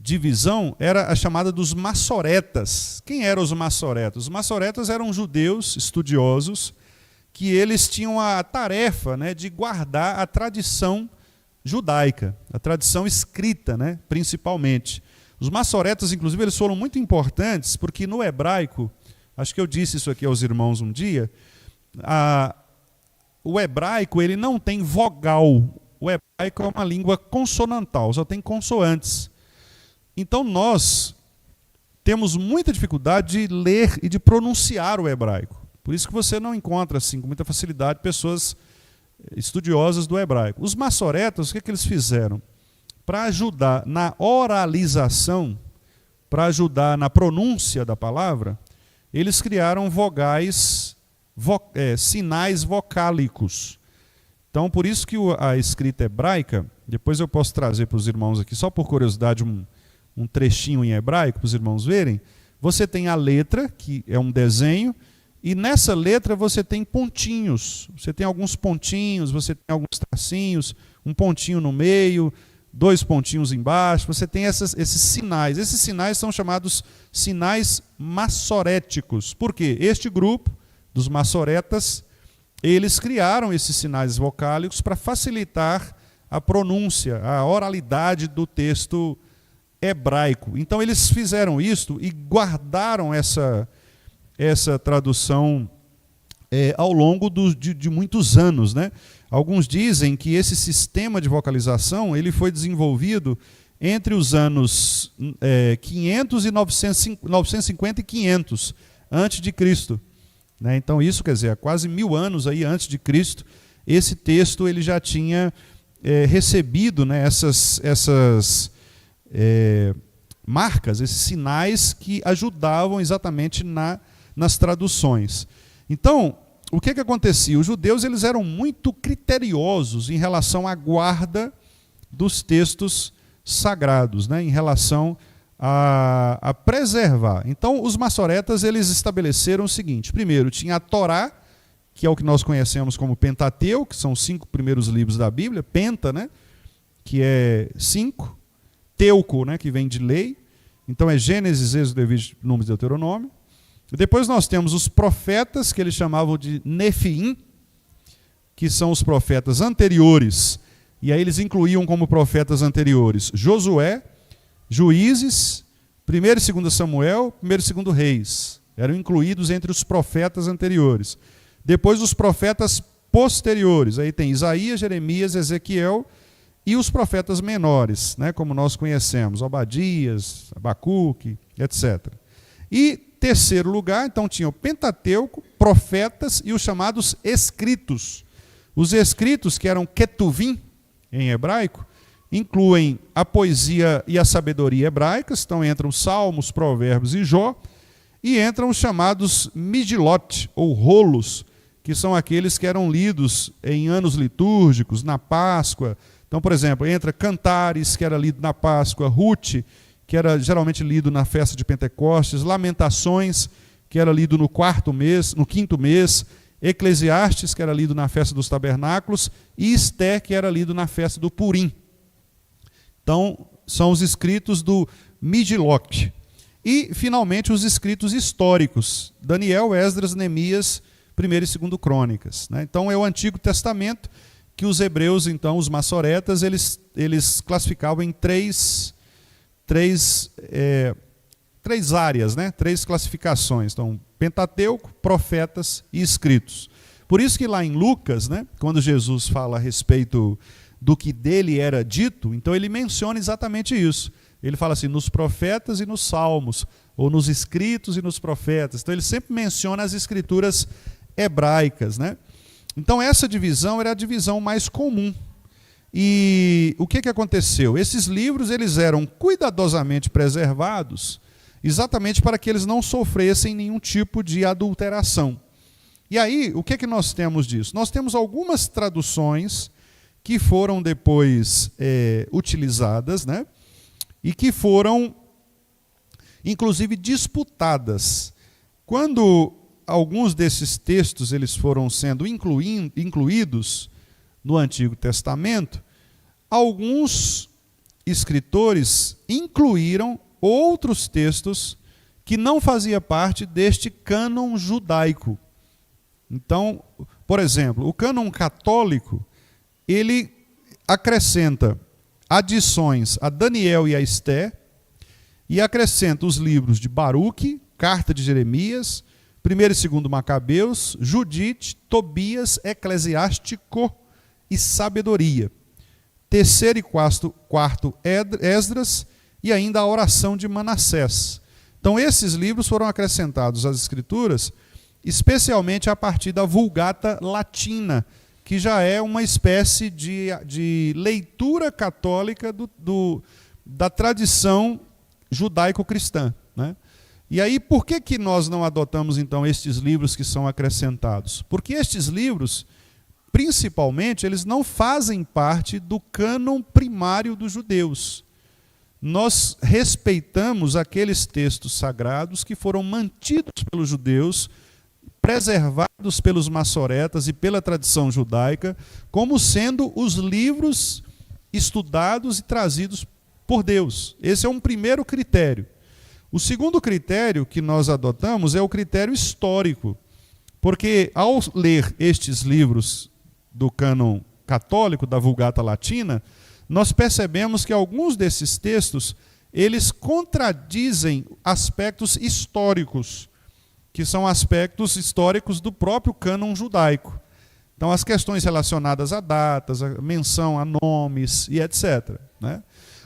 divisão era a chamada dos massoretas. Quem eram os massoretas? Os massoretas eram judeus estudiosos que eles tinham a tarefa, né, de guardar a tradição judaica, a tradição escrita, né, principalmente. Os massoretas, inclusive, eles foram muito importantes porque no hebraico, acho que eu disse isso aqui aos irmãos um dia, o hebraico ele não tem vogal. O hebraico é uma língua consonantal, só tem consoantes. Então nós temos muita dificuldade de ler e de pronunciar o hebraico. Por isso que você não encontra assim, com muita facilidade pessoas estudiosas do hebraico. Os massoretas, o que eles fizeram? Para ajudar na oralização, para ajudar na pronúncia da palavra, eles criaram vogais, sinais vocálicos. Então, por isso que a escrita hebraica, depois eu posso trazer para os irmãos aqui, só por curiosidade, um trechinho em hebraico, para os irmãos verem. Você tem a letra, que é um desenho, e nessa letra você tem pontinhos. Você tem alguns pontinhos, você tem alguns tracinhos, um pontinho no meio, 2 pontinhos embaixo. Você tem esses sinais. Esses sinais são chamados sinais massoréticos. Por quê? Este grupo dos massoretas, eles criaram esses sinais vocálicos para facilitar a pronúncia, a oralidade do texto hebraico. Então eles fizeram isto e guardaram essa tradução ao longo de muitos anos, né? Alguns dizem que esse sistema de vocalização ele foi desenvolvido entre os anos 500 e 950 e 500 antes de Cristo, né? Então isso quer dizer, há quase 1000 anos aí antes de Cristo, esse texto ele já tinha recebido, né, essas marcas, esses sinais que ajudavam exatamente nas traduções. Então, o que acontecia? Os judeus eles eram muito criteriosos em relação à guarda dos textos sagrados, né, em relação a preservar. Então, os massoretas eles estabeleceram o seguinte: primeiro, tinha a Torá, que é o que nós conhecemos como Pentateuco, que são os 5 primeiros livros da Bíblia, Penta, né, que é 5, Teuco, né, que vem de lei, então é Gênesis, Êxodo, Levítico, Números e Deuteronômio. Depois nós temos os profetas, que eles chamavam de Nefiim, que são os profetas anteriores, e aí eles incluíam como profetas anteriores Josué, Juízes, 1º e 2º Samuel, 1º e 2º Reis, eram incluídos entre os profetas anteriores. Depois os profetas posteriores, aí tem Isaías, Jeremias, Ezequiel e os profetas menores, né, como nós conhecemos, Obadias, Abacuque, etc. E terceiro lugar, então tinha o Pentateuco, profetas e os chamados escritos. Os escritos, que eram Ketuvim em hebraico, incluem a poesia e a sabedoria hebraicas, então entram Salmos, Provérbios e Jó, e entram os chamados Midilot, ou rolos, que são aqueles que eram lidos em anos litúrgicos, na Páscoa. Então, por exemplo, entra Cantares, que era lido na Páscoa, Ruth, que era geralmente lido na festa de Pentecostes, Lamentações, que era lido no 4º mês, no 5º mês, Eclesiastes, que era lido na festa dos tabernáculos, e Esté, que era lido na festa do Purim. Então, são os escritos do Midilot. E, finalmente, os escritos históricos, Daniel, Esdras, Neemias, 1º e 2º Crônicas, né? Então, é o Antigo Testamento que os hebreus, então, os massoretas, eles classificavam em três áreas, né? 3 classificações. Então, Pentateuco, profetas e escritos. Por isso que lá em Lucas, né, quando Jesus fala a respeito do que dele era dito, então ele menciona exatamente isso. Ele fala assim, nos profetas e nos salmos, ou nos escritos e nos profetas. Então ele sempre menciona as escrituras hebraicas, né? Então essa divisão era a divisão mais comum. E o que aconteceu? Esses livros eles eram cuidadosamente preservados, exatamente para que eles não sofressem nenhum tipo de adulteração. E aí, o que nós temos disso? Nós temos algumas traduções que foram depois utilizadas, né? E que foram, inclusive, disputadas. Quando alguns desses textos eles foram sendo incluídos no Antigo Testamento, alguns escritores incluíram outros textos que não faziam parte deste cânon judaico. Então, por exemplo, o cânon católico, ele acrescenta adições a Daniel e a Esté, e acrescenta os livros de Baruque, Carta de Jeremias, 1º e 2º Macabeus, Judite, Tobias, Eclesiástico e Sabedoria. 3º e 4º Esdras e ainda a oração de Manassés. Então esses livros foram acrescentados às Escrituras, especialmente a partir da Vulgata Latina, que já é uma espécie de leitura católica da tradição judaico-cristã, né? E aí, por que nós não adotamos, então, estes livros que são acrescentados? Porque estes livros, principalmente, eles não fazem parte do cânon primário dos judeus. Nós respeitamos aqueles textos sagrados que foram mantidos pelos judeus, preservados pelos maçoretas e pela tradição judaica, como sendo os livros estudados e trazidos por Deus. Esse é um primeiro critério. O segundo critério que nós adotamos é o critério histórico, porque ao ler estes livros do cânon católico, da Vulgata Latina, nós percebemos que alguns desses textos, eles contradizem aspectos históricos, que são aspectos históricos do próprio cânon judaico. Então, as questões relacionadas a datas, a menção a nomes e etc., né?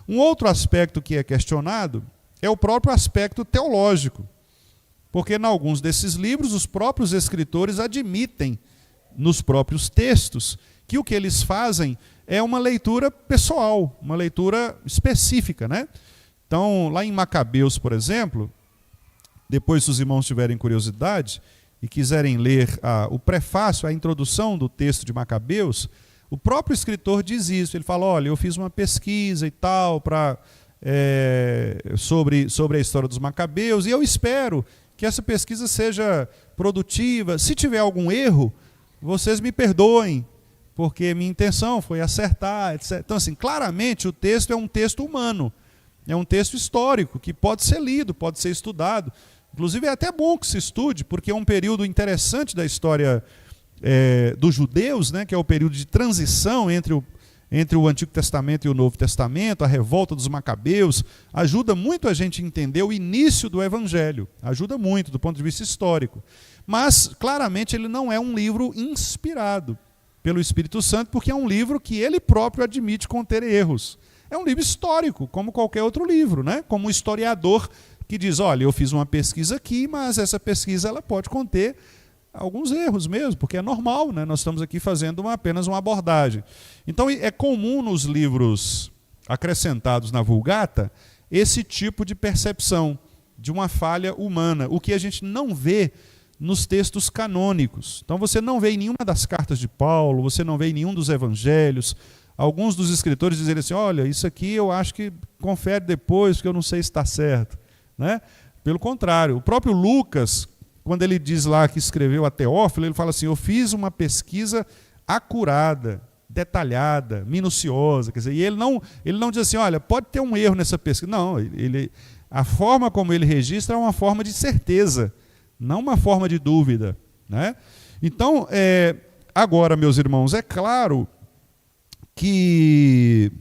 Um outro aspecto que é questionado é o próprio aspecto teológico, porque em alguns desses livros os próprios escritores admitem nos próprios textos que o que eles fazem é uma leitura pessoal, uma leitura específica, né? Então, lá em Macabeus, por exemplo, depois se os irmãos tiverem curiosidade e quiserem ler o prefácio, a introdução do texto de Macabeus, o próprio escritor diz isso. Ele fala, olha, eu fiz uma pesquisa e tal sobre a história dos Macabeus, e eu espero que essa pesquisa seja produtiva. Se tiver algum erro, vocês me perdoem, porque minha intenção foi acertar, etc. Então, assim, claramente o texto é um texto humano, é um texto histórico, que pode ser lido, pode ser estudado. Inclusive é até bom que se estude, porque é um período interessante da história dos judeus, né, que é o período de transição entre o Antigo Testamento e o Novo Testamento, a revolta dos Macabeus. Ajuda muito a gente entender o início do Evangelho, ajuda muito do ponto de vista histórico. Mas, claramente, ele não é um livro inspirado pelo Espírito Santo, porque é um livro que ele próprio admite conter erros. É um livro histórico, como qualquer outro livro, né? Como um historiador que diz, olha, eu fiz uma pesquisa aqui, mas essa pesquisa ela pode conter alguns erros mesmo, porque é normal, né? Nós estamos aqui fazendo apenas uma abordagem. Então é comum nos livros acrescentados na Vulgata esse tipo de percepção de uma falha humana, o que a gente não vê nos textos canônicos. Então você não vê em nenhuma das cartas de Paulo, você não vê em nenhum dos evangelhos. Alguns dos escritores dizem assim, olha, isso aqui eu acho que confere depois, porque eu não sei se está certo, né? Pelo contrário, o próprio Lucas, quando ele diz lá que escreveu a Teófilo, ele fala assim, eu fiz uma pesquisa acurada, detalhada, minuciosa. Quer dizer, e ele não diz assim, olha, pode ter um erro nessa pesquisa. Não, a forma como ele registra é uma forma de certeza, não uma forma de dúvida, né? Então, agora, meus irmãos, é claro que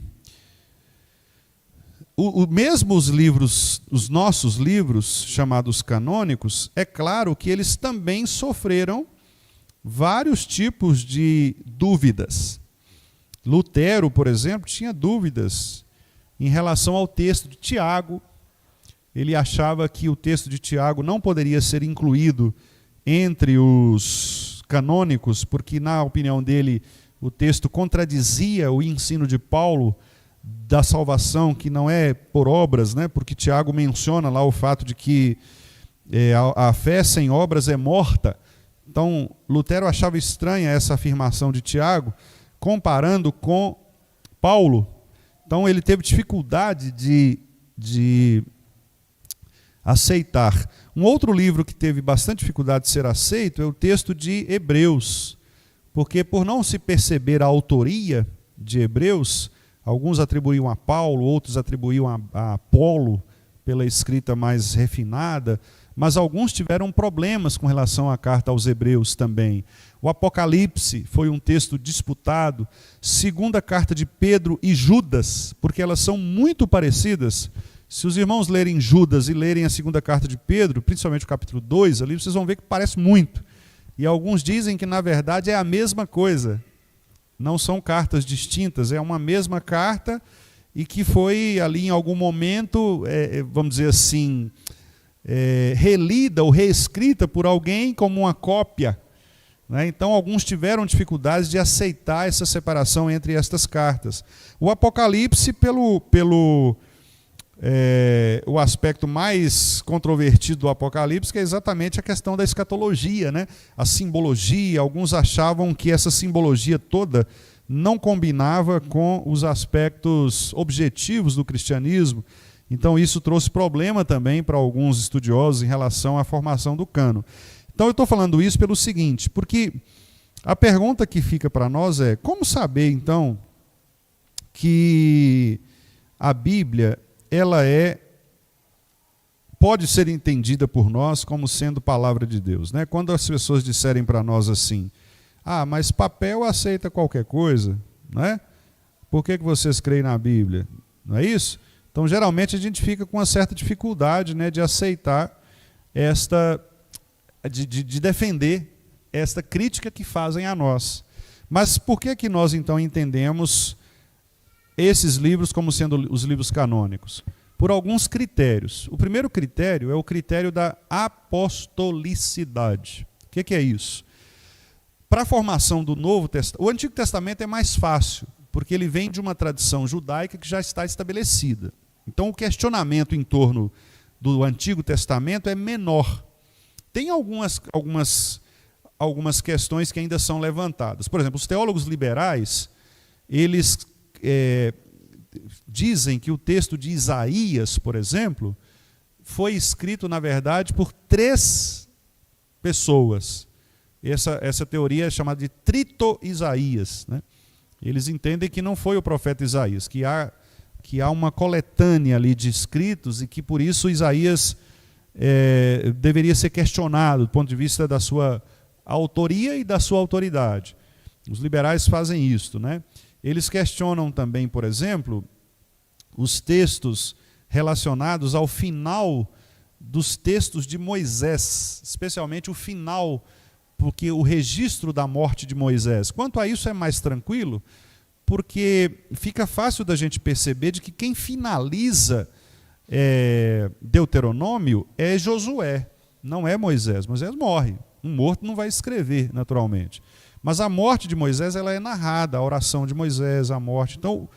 mesmo os livros, os nossos livros, chamados canônicos, é claro que eles também sofreram vários tipos de dúvidas. Lutero, por exemplo, tinha dúvidas em relação ao texto de Tiago. Ele achava que o texto de Tiago não poderia ser incluído entre os canônicos, porque, na opinião dele, o texto contradizia o ensino de Paulo da salvação, que não é por obras, né? Porque Tiago menciona lá o fato de que a fé sem obras é morta. Então, Lutero achava estranha essa afirmação de Tiago, comparando com Paulo. Então, ele teve dificuldade de aceitar. Um outro livro que teve bastante dificuldade de ser aceito é o texto de Hebreus, porque por não se perceber a autoria de Hebreus, Alguns atribuíam a Paulo, outros atribuíam a Apolo, pela escrita mais refinada, mas alguns tiveram problemas com relação à carta aos Hebreus também. O Apocalipse foi um texto disputado, segunda carta de Pedro e Judas, porque elas são muito parecidas. Se os irmãos lerem Judas e lerem a segunda carta de Pedro, principalmente o capítulo 2, ali vocês vão ver que parece muito. E alguns dizem que, na verdade, é a mesma coisa. Não são cartas distintas, é uma mesma carta e que foi ali em algum momento, vamos dizer assim, relida ou reescrita por alguém como uma cópia. Né? Então, alguns tiveram dificuldades de aceitar essa separação entre estas cartas. O Apocalipse, o aspecto mais controvertido do Apocalipse, que é exatamente a questão da escatologia, né? A simbologia. Alguns achavam que essa simbologia toda não combinava com os aspectos objetivos do cristianismo. Então isso trouxe problema também para alguns estudiosos em relação à formação do cânon. Então eu estou falando isso pelo seguinte, porque a pergunta que fica para nós é: como saber então que a Bíblia ela pode ser entendida por nós como sendo palavra de Deus, né? Quando as pessoas disserem para nós assim: mas papel aceita qualquer coisa, né? Por que vocês creem na Bíblia? Não é isso? Então, geralmente, a gente fica com uma certa dificuldade, né, de aceitar de defender esta crítica que fazem a nós. Mas por que nós, então, entendemos esses livros como sendo os livros canônicos? Por alguns critérios. O primeiro critério é o critério da apostolicidade. O que é isso? Para a formação do Novo Testamento, o Antigo Testamento é mais fácil, porque ele vem de uma tradição judaica que já está estabelecida. Então, o questionamento em torno do Antigo Testamento é menor. Tem algumas questões que ainda são levantadas. Por exemplo, os teólogos liberais, eles dizem que o texto de Isaías, por exemplo, foi escrito, na verdade, por 3 pessoas. Essa teoria é chamada de Trito-Isaías, né? Eles entendem que não foi o profeta Isaías, que há uma coletânea ali de escritos e que, por isso, Isaías deveria ser questionado do ponto de vista da sua autoria e da sua autoridade. Os liberais fazem isso, né? Eles questionam também, por exemplo, os textos relacionados ao final dos textos de Moisés, especialmente o final, porque o registro da morte de Moisés. Quanto a isso é mais tranquilo, porque fica fácil da gente perceber de que quem finaliza Deuteronômio é Josué, não é Moisés. Moisés morre, um morto não vai escrever, naturalmente. Mas a morte de Moisés ela é narrada, a oração de Moisés, a morte. Então,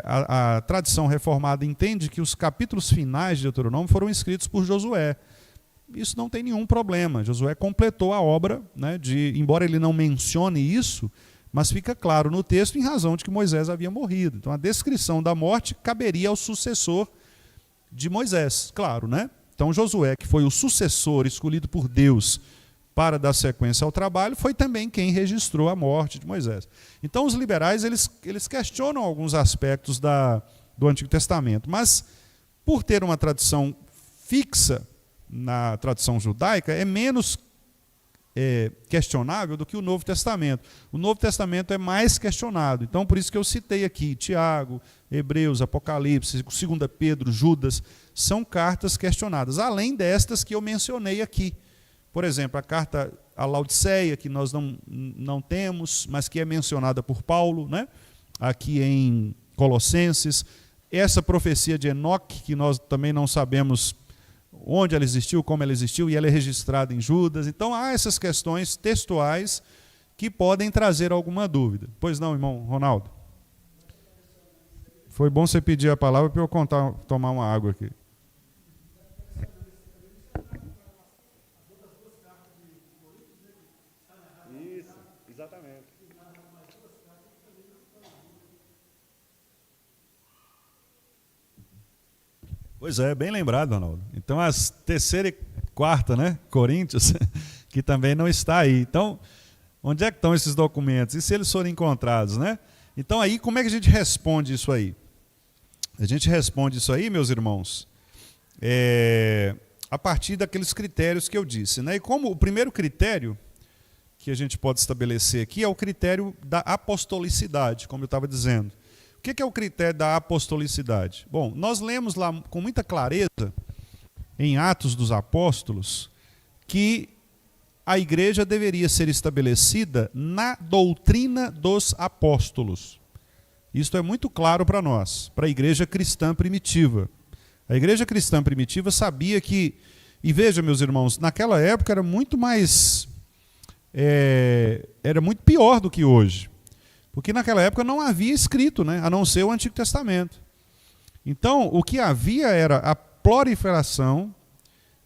a tradição reformada entende que os capítulos finais de Deuteronômio foram escritos por Josué. Isso não tem nenhum problema. Josué completou a obra, né, embora ele não mencione isso, mas fica claro no texto em razão de que Moisés havia morrido. Então a descrição da morte caberia ao sucessor de Moisés, claro, né? Então Josué, que foi o sucessor escolhido por Deus para dar sequência ao trabalho, foi também quem registrou a morte de Moisés. Então os liberais eles questionam alguns aspectos do Antigo Testamento, mas por ter uma tradição fixa na tradição judaica, é menos questionável do que o Novo Testamento. O Novo Testamento é mais questionado. Então, por isso que eu citei aqui Tiago, Hebreus, Apocalipse, 2 Pedro, Judas, são cartas questionadas, além destas que eu mencionei aqui. Por exemplo, a carta a Laodiceia, que nós não temos, mas que é mencionada por Paulo, né? Aqui em Colossenses. Essa profecia de Enoque, que nós também não sabemos onde ela existiu, como ela existiu, e ela é registrada em Judas. Então, há essas questões textuais que podem trazer alguma dúvida. Pois não, irmão Ronaldo? Foi bom você pedir a palavra para eu tomar uma água aqui. Isso, exatamente. Pois é, bem lembrado, Ronaldo. Então, as 3ª e 4ª, né? Coríntios, que também não está aí. Então, onde é que estão esses documentos? E se eles forem encontrados, né? Então aí, como é que a gente responde isso aí? A gente responde isso aí, meus irmãos, a partir daqueles critérios que eu disse, né? E como o primeiro critério que a gente pode estabelecer aqui é o critério da apostolicidade, como eu estava dizendo. O que é o critério da apostolicidade? Bom, nós lemos lá com muita clareza, em Atos dos Apóstolos, que a igreja deveria ser estabelecida na doutrina dos apóstolos. Isto é muito claro para nós, para a igreja cristã primitiva. A igreja cristã primitiva sabia que, e veja, meus irmãos, naquela época era muito mais, era muito pior do que hoje. Porque naquela época não havia escrito, né, a não ser o Antigo Testamento. Então, o que havia era a proliferação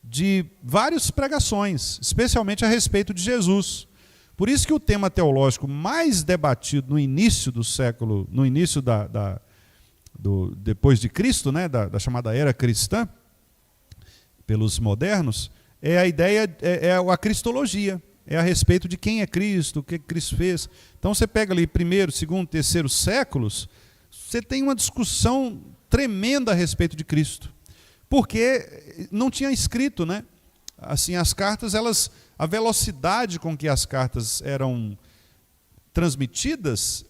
de várias pregações, especialmente a respeito de Jesus. Por isso que o tema teológico mais debatido no início do século, no início depois de Cristo, né, da chamada era cristã, pelos modernos, é a ideia, é a cristologia. É a respeito de quem é Cristo, o que Cristo fez. Então você pega ali primeiro, segundo, terceiro séculos, você tem uma discussão tremenda a respeito de Cristo. Porque não tinha escrito, né? Assim, as cartas, a velocidade com que as cartas eram transmitidas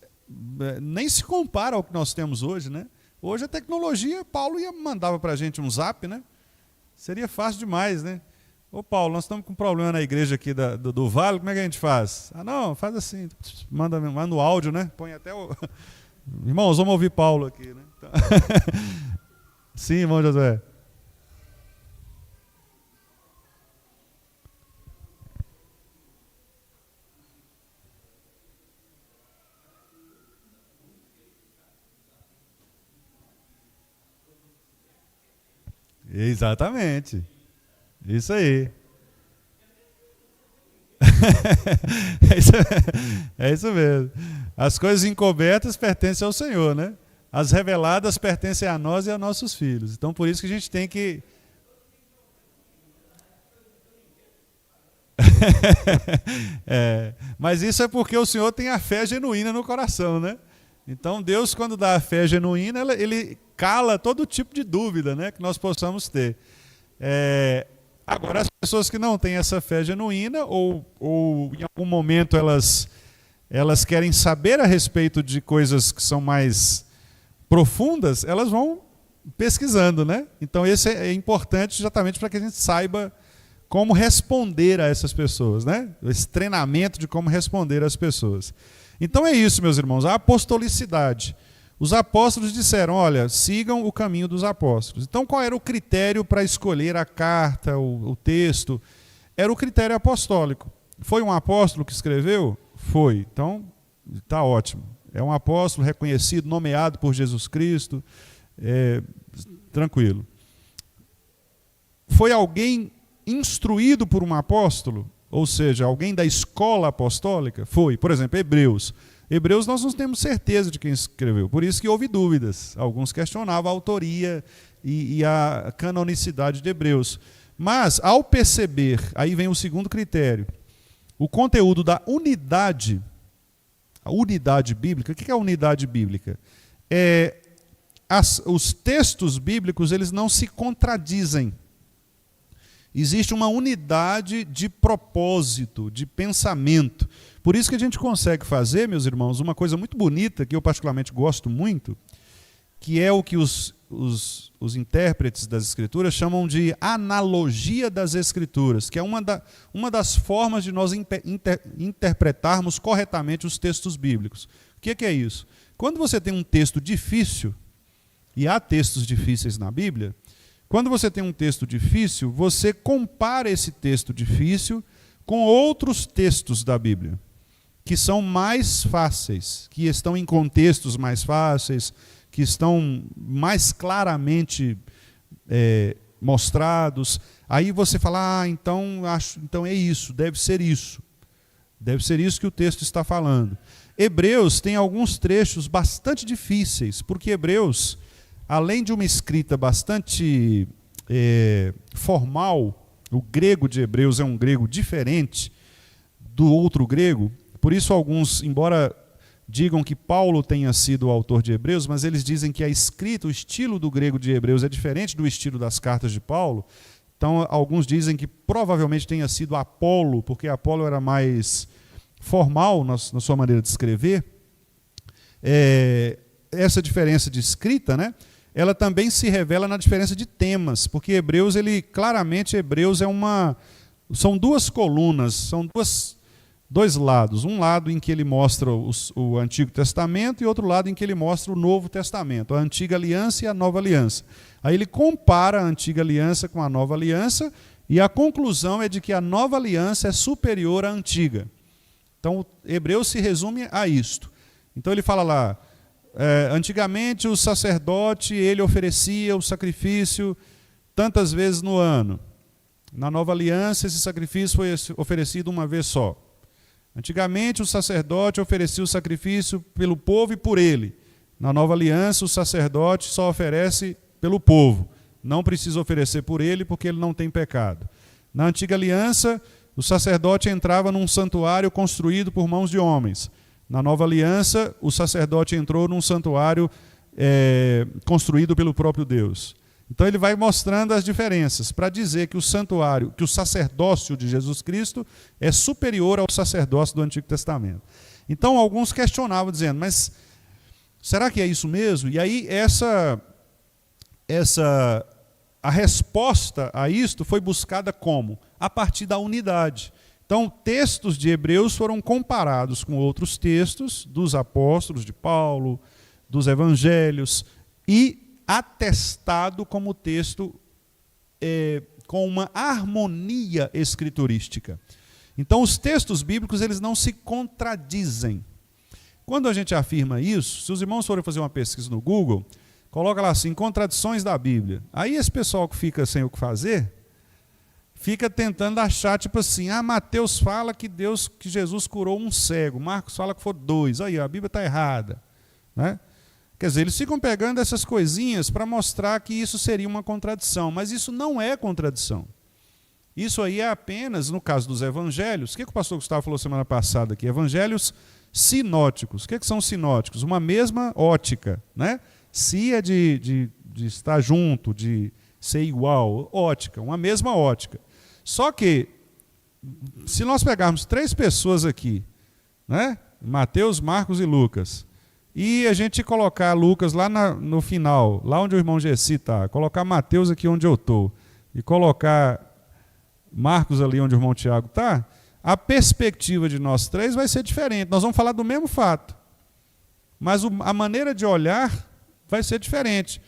nem se compara ao que nós temos hoje, né? Hoje a tecnologia, Paulo mandava para a gente um zap, né? Seria fácil demais, né? Ô Paulo, nós estamos com um problema na igreja aqui do Vale, como é que a gente faz? Ah, não, faz assim, manda o áudio, né? Põe até o... Irmãos, vamos ouvir Paulo aqui, né? Então... Sim, irmão Josué. Exatamente. Isso aí. É isso mesmo. As coisas encobertas pertencem ao Senhor, né? As reveladas pertencem a nós e a nossos filhos. Então, por isso que a gente tem que... Mas isso é porque o Senhor tem a fé genuína no coração, né? Então, Deus, quando dá a fé genuína, Ele cala todo tipo de dúvida, né, que nós possamos ter. Agora, as pessoas que não têm essa fé genuína, ou em algum momento elas querem saber a respeito de coisas que são mais profundas, elas vão pesquisando, né? Então, esse é importante exatamente para que a gente saiba como responder a essas pessoas, né? Esse treinamento de como responder às pessoas. Então é isso, meus irmãos, a apostolicidade. Os apóstolos disseram, olha, sigam o caminho dos apóstolos. Então qual era o critério para escolher a carta, o texto? Era o critério apostólico. Foi um apóstolo que escreveu? Foi. Então, está ótimo. É um apóstolo reconhecido, nomeado por Jesus Cristo. Tranquilo. Foi alguém instruído por um apóstolo? Ou seja, alguém da escola apostólica? Foi. Por exemplo, Hebreus. Hebreus nós não temos certeza de quem escreveu, por isso que houve dúvidas. Alguns questionavam a autoria e a canonicidade de Hebreus. Mas, ao perceber, aí vem o segundo critério, o conteúdo da unidade, a unidade bíblica. O que é a unidade bíblica? Os textos bíblicos eles não se contradizem. Existe uma unidade de propósito, de pensamento. Por isso que a gente consegue fazer, meus irmãos, uma coisa muito bonita, que eu particularmente gosto muito, que é o que os intérpretes das Escrituras chamam de analogia das Escrituras, que é uma das formas de nós interpretarmos corretamente os textos bíblicos. O que é isso? Quando você tem um texto difícil, e há textos difíceis na Bíblia, quando você tem um texto difícil, você compara esse texto difícil com outros textos da Bíblia, que são mais fáceis, que estão em contextos mais fáceis, que estão mais claramente mostrados. Aí você fala, então é isso, deve ser isso. Deve ser isso que o texto está falando. Hebreus tem alguns trechos bastante difíceis, porque Hebreus, além de uma escrita bastante formal, o grego de Hebreus é um grego diferente do outro grego, por isso alguns, embora digam que Paulo tenha sido o autor de Hebreus, mas eles dizem que a escrita, o estilo do grego de Hebreus é diferente do estilo das cartas de Paulo. Então, alguns dizem que provavelmente tenha sido Apolo, porque Apolo era mais formal na sua maneira de escrever. Essa diferença de escrita, né, ela também se revela na diferença de temas, porque Hebreus, claramente Hebreus são duas colunas, são dois lados. Um lado em que ele mostra o Antigo Testamento e outro lado em que ele mostra o Novo Testamento, a Antiga Aliança e a Nova Aliança. Aí ele compara a Antiga Aliança com a Nova Aliança e a conclusão é de que a Nova Aliança é superior à Antiga. Então, Hebreus se resume a isto. Então ele fala lá, antigamente o sacerdote, ele oferecia o sacrifício tantas vezes no ano. Na Nova Aliança, esse sacrifício foi oferecido uma vez só. Antigamente, o sacerdote oferecia o sacrifício pelo povo e por ele. Na Nova Aliança, o sacerdote só oferece pelo povo. Não precisa oferecer por ele, porque ele não tem pecado. Na Antiga Aliança, o sacerdote entrava num santuário construído por mãos de homens. Na Nova Aliança, o sacerdote entrou num santuário construído pelo próprio Deus. Então ele vai mostrando as diferenças para dizer que o santuário, que o sacerdócio de Jesus Cristo é superior ao sacerdócio do Antigo Testamento. Então alguns questionavam dizendo, mas será que é isso mesmo? E aí a resposta a isto foi buscada como? A partir da unidade. Então textos de Hebreus foram comparados com outros textos dos apóstolos, de Paulo, dos evangelhos e atestado como texto com uma harmonia escriturística. Então, os textos bíblicos eles não se contradizem. Quando a gente afirma isso, se os irmãos forem fazer uma pesquisa no Google, coloca lá assim, contradições da Bíblia. Aí esse pessoal que fica sem o que fazer, fica tentando achar, tipo assim, Mateus fala que Jesus curou um cego, Marcos fala que foram 2, aí a Bíblia está errada, né? Quer dizer, eles ficam pegando essas coisinhas para mostrar que isso seria uma contradição, mas isso não é contradição. Isso aí é apenas, no caso dos evangelhos, o que o pastor Gustavo falou semana passada aqui? Evangelhos sinóticos. O que são sinóticos? Uma mesma ótica, né? Si é de estar junto, de ser igual, ótica, uma mesma ótica. Só que, se nós pegarmos 3 pessoas aqui, né? Mateus, Marcos e Lucas, e a gente colocar Lucas lá no final, lá onde o irmão Gessi está, colocar Mateus aqui onde eu estou, e colocar Marcos ali onde o irmão Tiago está, a perspectiva de nós 3 vai ser diferente. Nós vamos falar do mesmo fato, mas a maneira de olhar vai ser diferente.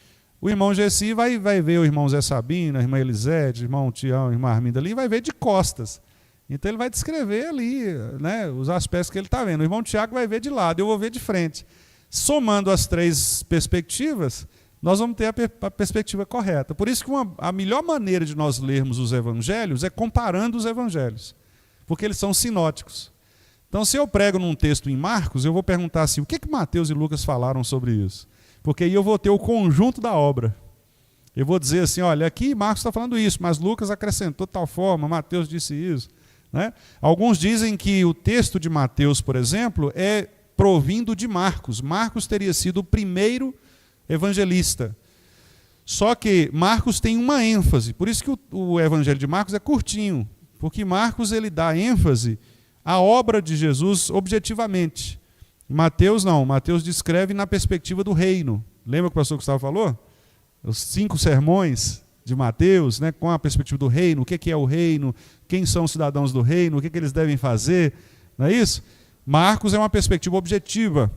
O irmão Gessi vai ver o irmão Zé Sabino, a irmã Elisete, o irmão Tião, a irmã Arminda ali, e vai ver de costas. Então ele vai descrever ali, né, os aspectos que ele está vendo. O irmão Tiago vai ver de lado, eu vou ver de frente. Somando as 3 perspectivas, nós vamos ter a perspectiva correta. Por isso que a melhor maneira de nós lermos os evangelhos é comparando os evangelhos, porque eles são sinóticos. Então, se eu prego num texto em Marcos, eu vou perguntar assim, o que Mateus e Lucas falaram sobre isso? Porque aí eu vou ter o conjunto da obra. Eu vou dizer assim, olha, aqui Marcos está falando isso, mas Lucas acrescentou de tal forma, Mateus disse isso, né? Alguns dizem que o texto de Mateus, por exemplo, é provindo de Marcos. Marcos teria sido o primeiro evangelista. Só que Marcos tem uma ênfase, por isso que o evangelho de Marcos é curtinho, porque Marcos ele dá ênfase à obra de Jesus objetivamente. Mateus não, Mateus descreve na perspectiva do reino. Lembra que o pastor Gustavo falou? Os 5 sermões de Mateus, né, com a perspectiva do reino, o que é o reino, quem são os cidadãos do reino, o que eles devem fazer, não é isso? Marcos é uma perspectiva objetiva,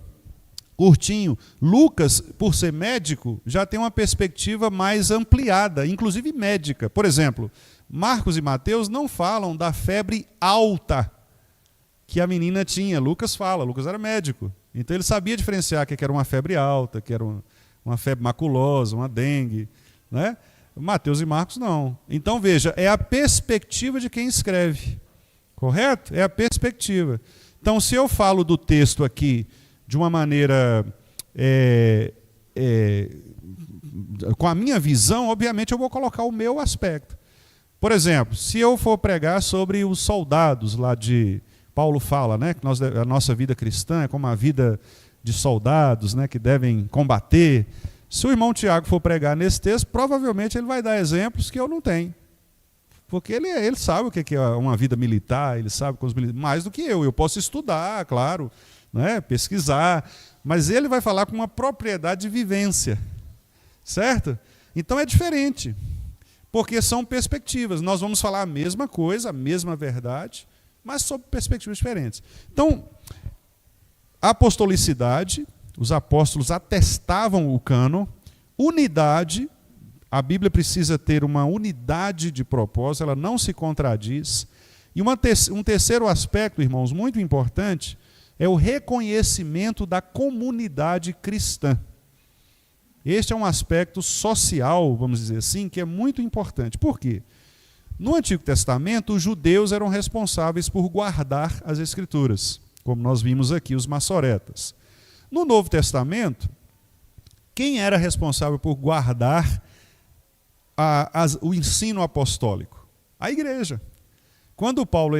curtinho. Lucas, por ser médico, já tem uma perspectiva mais ampliada, inclusive médica. Por exemplo, Marcos e Mateus não falam da febre alta que a menina tinha. Lucas fala, Lucas era médico. Então ele sabia diferenciar que era uma febre alta, que era uma febre maculosa, uma dengue, né? Mateus e Marcos não. Então veja, é a perspectiva de quem escreve, correto? É a perspectiva. Então, se eu falo do texto aqui de uma maneira com a minha visão, obviamente eu vou colocar o meu aspecto. Por exemplo, se eu for pregar sobre os soldados lá Paulo fala, né, que a nossa vida cristã é como a vida de soldados, né, que devem combater. Se o irmão Tiago for pregar nesse texto, provavelmente ele vai dar exemplos que eu não tenho. Porque ele sabe o que é uma vida militar, ele sabe mais do que eu. Eu posso estudar, claro, né, pesquisar, mas ele vai falar com uma propriedade de vivência, certo? Então é diferente, porque são perspectivas. Nós vamos falar a mesma coisa, a mesma verdade, mas sob perspectivas diferentes. Então, a apostolicidade, os apóstolos atestavam o cânon, unidade, a Bíblia precisa ter uma unidade de propósito, ela não se contradiz. E um terceiro aspecto, irmãos, muito importante, é o reconhecimento da comunidade cristã. Este é um aspecto social, vamos dizer assim, que é muito importante. Por quê? No Antigo Testamento, os judeus eram responsáveis por guardar as Escrituras, como nós vimos aqui, os maçoretas. No Novo Testamento, quem era responsável por guardar o ensino apostólico? A igreja. Quando Paulo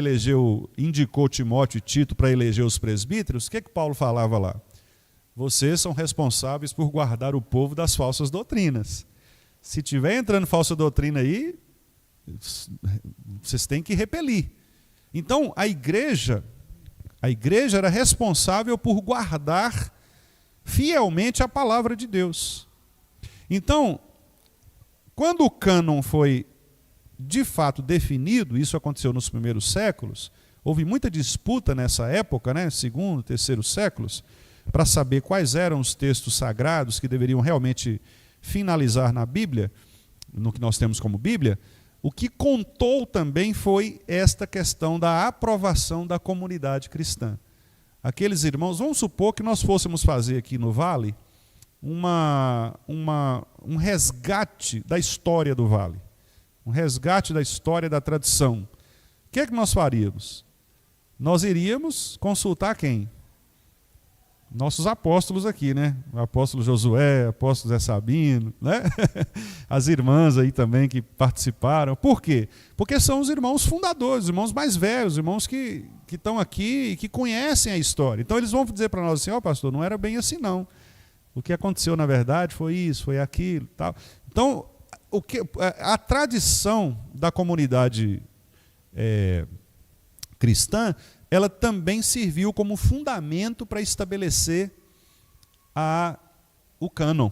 indicou Timóteo e Tito para eleger os presbíteros, o que Paulo falava lá? Vocês são responsáveis por guardar o povo das falsas doutrinas. Se tiver entrando falsa doutrina aí, vocês têm que repelir. Então, a igreja era responsável por guardar fielmente a palavra de Deus. Então, quando o cânon foi de fato definido, isso aconteceu nos primeiros séculos, houve muita disputa nessa época, né, segundo, terceiro séculos, para saber quais eram os textos sagrados que deveriam realmente finalizar na Bíblia, no que nós temos como Bíblia. O que contou também foi esta questão da aprovação da comunidade cristã. Aqueles irmãos, vamos supor que nós fôssemos fazer aqui no Vale um resgate da história do Vale, um resgate da história da tradição. O que é que nós faríamos? Nós iríamos consultar quem? Nossos apóstolos aqui, né? O apóstolo Josué, o apóstolo Zé Sabino, né? As irmãs aí também que participaram. Por quê? Porque são os irmãos fundadores, os irmãos mais velhos, os irmãos que estão aqui e que conhecem a história. Então eles vão dizer para nós assim, ó, pastor, não era bem assim não. O que aconteceu na verdade foi isso, foi aquilo, tal. Então, a tradição da comunidade cristã, ela também serviu como fundamento para estabelecer o cânon.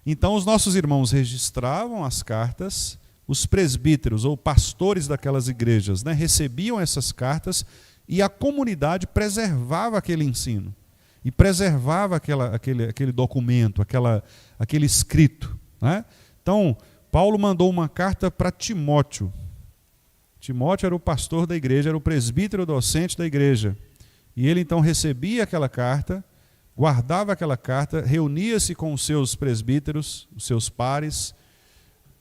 Então, os nossos irmãos registravam as cartas, os presbíteros ou pastores daquelas igrejas, né, recebiam essas cartas e a comunidade preservava aquele ensino e preservava aquele documento, aquele escrito, né? Então, Paulo mandou uma carta para Timóteo. Timóteo era o pastor da igreja, era o presbítero docente da igreja. E ele então recebia aquela carta, guardava aquela carta, reunia-se com os seus presbíteros, os seus pares,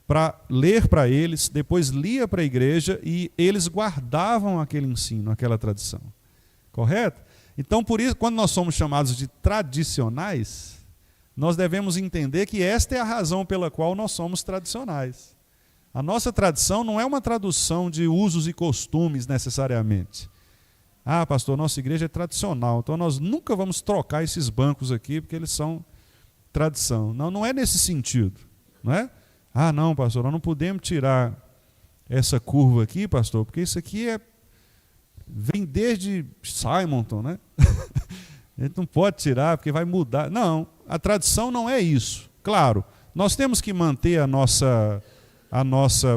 para ler para eles, depois lia para a igreja e eles guardavam aquele ensino, aquela tradição. Correto? Então, por isso, quando nós somos chamados de tradicionais, nós devemos entender que esta é a razão pela qual nós somos tradicionais. A nossa tradição não é uma tradução de usos e costumes necessariamente. Ah, pastor, nossa igreja é tradicional, então nós nunca vamos trocar esses bancos aqui porque eles são tradição. Não, não é nesse sentido, não é? Ah, não, pastor, nós não podemos tirar essa curva aqui, pastor, porque isso aqui vem desde Simonton, né? A gente não pode tirar porque vai mudar. Não, a tradição não é isso. Claro, nós temos que manter a nossa,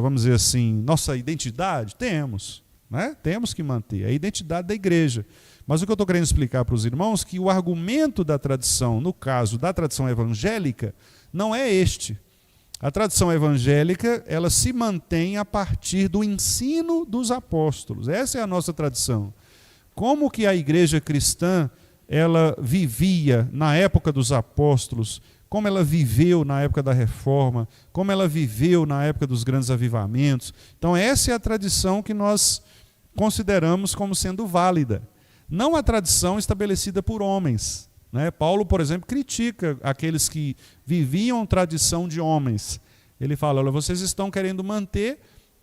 vamos dizer assim, nossa identidade? Temos, né? Temos que manter a identidade da igreja. Mas o que eu estou querendo explicar para os irmãos é que o argumento da tradição, no caso da tradição evangélica, não é este. A tradição evangélica, ela se mantém a partir do ensino dos apóstolos. Essa é a nossa tradição. Como que a igreja cristã, ela vivia na época dos apóstolos, como ela viveu na época da reforma, como ela viveu na época dos grandes avivamentos. Então essa é a tradição que nós consideramos como sendo válida. Não a tradição estabelecida por homens. Né? Paulo, por exemplo, critica aqueles que viviam tradição de homens. Ele fala, olha, vocês estão querendo manter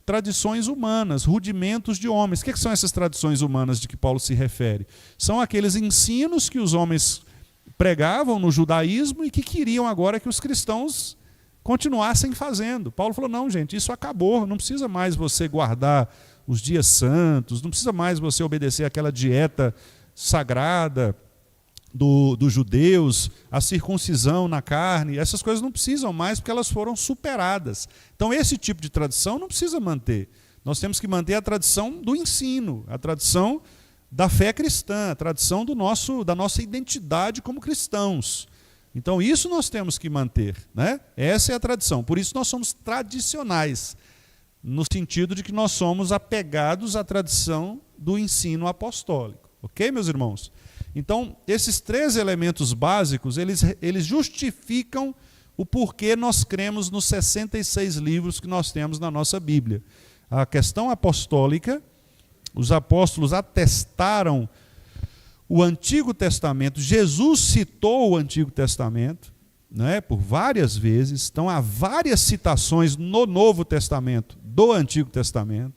tradições humanas, rudimentos de homens. O que são essas tradições humanas de que Paulo se refere? São aqueles ensinos que os homens pregavam no judaísmo e que queriam agora que os cristãos continuassem fazendo. Paulo falou, não, gente, isso acabou, não precisa mais você guardar os dias santos, não precisa mais você obedecer aquela dieta sagrada dos judeus, a circuncisão na carne, essas coisas não precisam mais porque elas foram superadas. Então esse tipo de tradição não precisa manter. Nós temos que manter a tradição do ensino, a tradição da fé cristã, a tradição da nossa identidade como cristãos. Então isso nós temos que manter, né? Essa é a tradição. Por isso nós somos tradicionais, no sentido de que nós somos apegados à tradição do ensino apostólico. Ok, meus irmãos? Então, esses 3 elementos básicos, eles justificam o porquê nós cremos nos 66 livros que nós temos na nossa Bíblia. A questão apostólica, os apóstolos atestaram o Antigo Testamento, Jesus citou o Antigo Testamento, né, por várias vezes, então há várias citações no Novo Testamento do Antigo Testamento.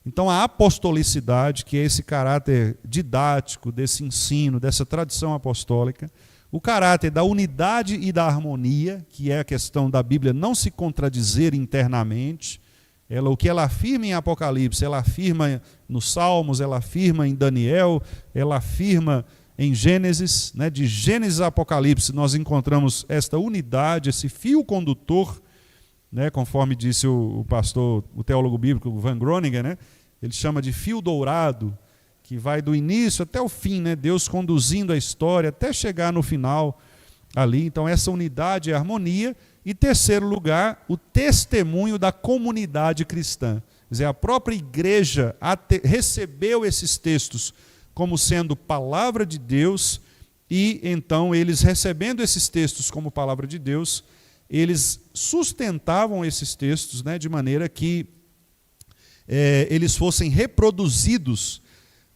Então a apostolicidade, que é esse caráter didático, desse ensino, dessa tradição apostólica, o caráter da unidade e da harmonia, que é a questão da Bíblia não se contradizer internamente, o que ela afirma em Apocalipse, ela afirma nos Salmos, ela afirma em Daniel, ela afirma em Gênesis, né, de Gênesis a Apocalipse, nós encontramos esta unidade, esse fio condutor, né, conforme disse o pastor, o teólogo bíblico Van Groningen, né, ele chama de fio dourado, que vai do início até o fim, né, Deus conduzindo a história até chegar no final ali. Então essa unidade e harmonia. E terceiro lugar, o testemunho da comunidade cristã. Quer dizer, a própria igreja recebeu esses textos como sendo palavra de Deus, e então eles, recebendo esses textos como palavra de Deus, eles sustentavam esses textos, né, de maneira que eles fossem reproduzidos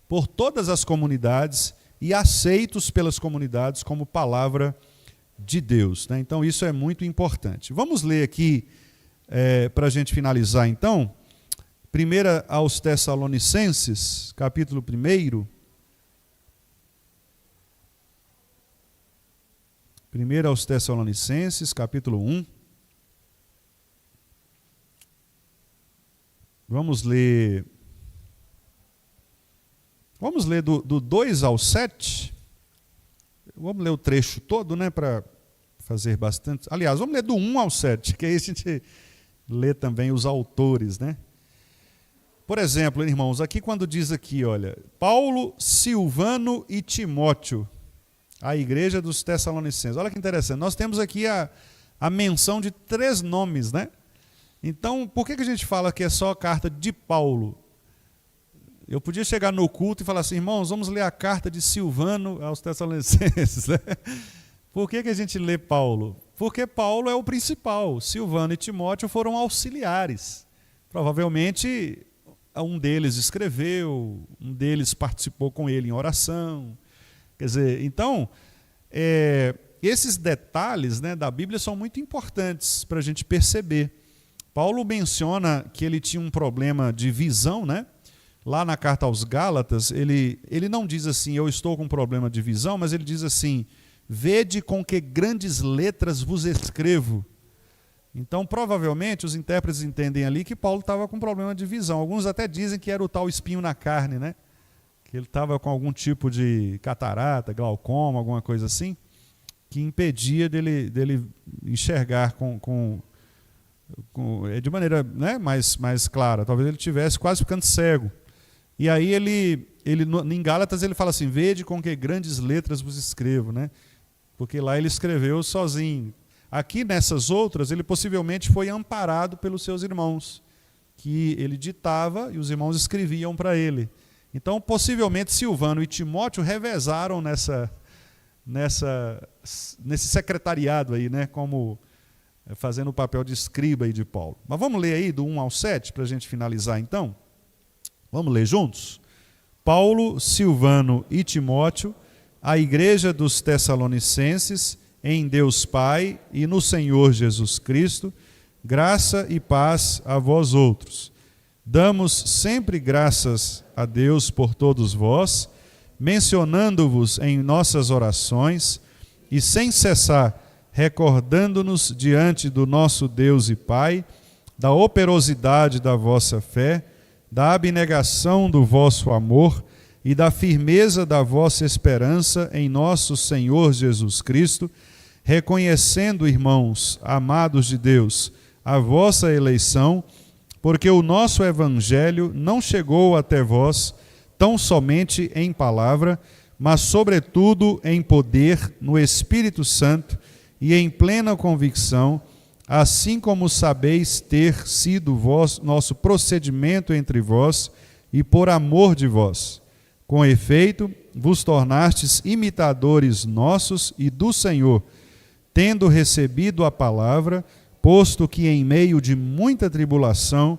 por todas as comunidades e aceitos pelas comunidades como palavra de Deus, né? Então isso é muito importante. Vamos ler aqui, para a gente finalizar então, 1 aos Tessalonicenses, capítulo 1. 1 aos Tessalonicenses, capítulo 1. Vamos ler do 2 ao 7. Vamos ler o trecho todo, né, para fazer bastante. Aliás, vamos ler do 1 ao 7, que aí a gente lê também os autores, né? Por exemplo, irmãos, aqui quando diz aqui, olha, Paulo, Silvano e Timóteo, a igreja dos Tessalonicenses. Olha que interessante, nós temos aqui a menção de 3 nomes, né? Então, por que a gente fala que é só a carta de Paulo? Eu podia chegar no culto e falar assim, irmãos, vamos ler a carta de Silvano aos Tessalonicenses. Né? Por que a gente lê Paulo? Porque Paulo é o principal. Silvano e Timóteo foram auxiliares. Provavelmente um deles escreveu, um deles participou com ele em oração. Quer dizer, então, esses detalhes, né, da Bíblia são muito importantes para a gente perceber. Paulo menciona que ele tinha um problema de visão, né? Lá na carta aos Gálatas, ele não diz assim, eu estou com problema de visão, mas ele diz assim, vede com que grandes letras vos escrevo. Então, provavelmente, os intérpretes entendem ali que Paulo estava com problema de visão. Alguns até dizem que era o tal espinho na carne, né? Que ele estava com algum tipo de catarata, glaucoma, alguma coisa assim, que impedia dele enxergar de maneira, né, mais clara. Talvez ele estivesse quase ficando cego. E aí em Gálatas ele fala assim, vede com que grandes letras vos escrevo, né? Porque lá ele escreveu sozinho. Aqui nessas outras, ele possivelmente foi amparado pelos seus irmãos, que ele ditava e os irmãos escreviam para ele. Então, possivelmente, Silvano e Timóteo revezaram nesse secretariado aí, né? Como fazendo o papel de escriba aí de Paulo. Mas vamos ler aí do 1 ao 7 para a gente finalizar então? Vamos ler juntos? Paulo, Silvano e Timóteo, a igreja dos Tessalonicenses, em Deus Pai e no Senhor Jesus Cristo, graça e paz a vós outros. Damos sempre graças a Deus por todos vós, mencionando-vos em nossas orações e sem cessar recordando-nos diante do nosso Deus e Pai da operosidade da vossa fé, da abnegação do vosso amor e da firmeza da vossa esperança em nosso Senhor Jesus Cristo, reconhecendo, irmãos, amados de Deus, a vossa eleição, porque o nosso evangelho não chegou até vós tão somente em palavra, mas sobretudo em poder no Espírito Santo e em plena convicção, assim como sabeis ter sido nosso procedimento entre vós e por amor de vós. Com efeito, vos tornastes imitadores nossos e do Senhor, tendo recebido a palavra, posto que em meio de muita tribulação,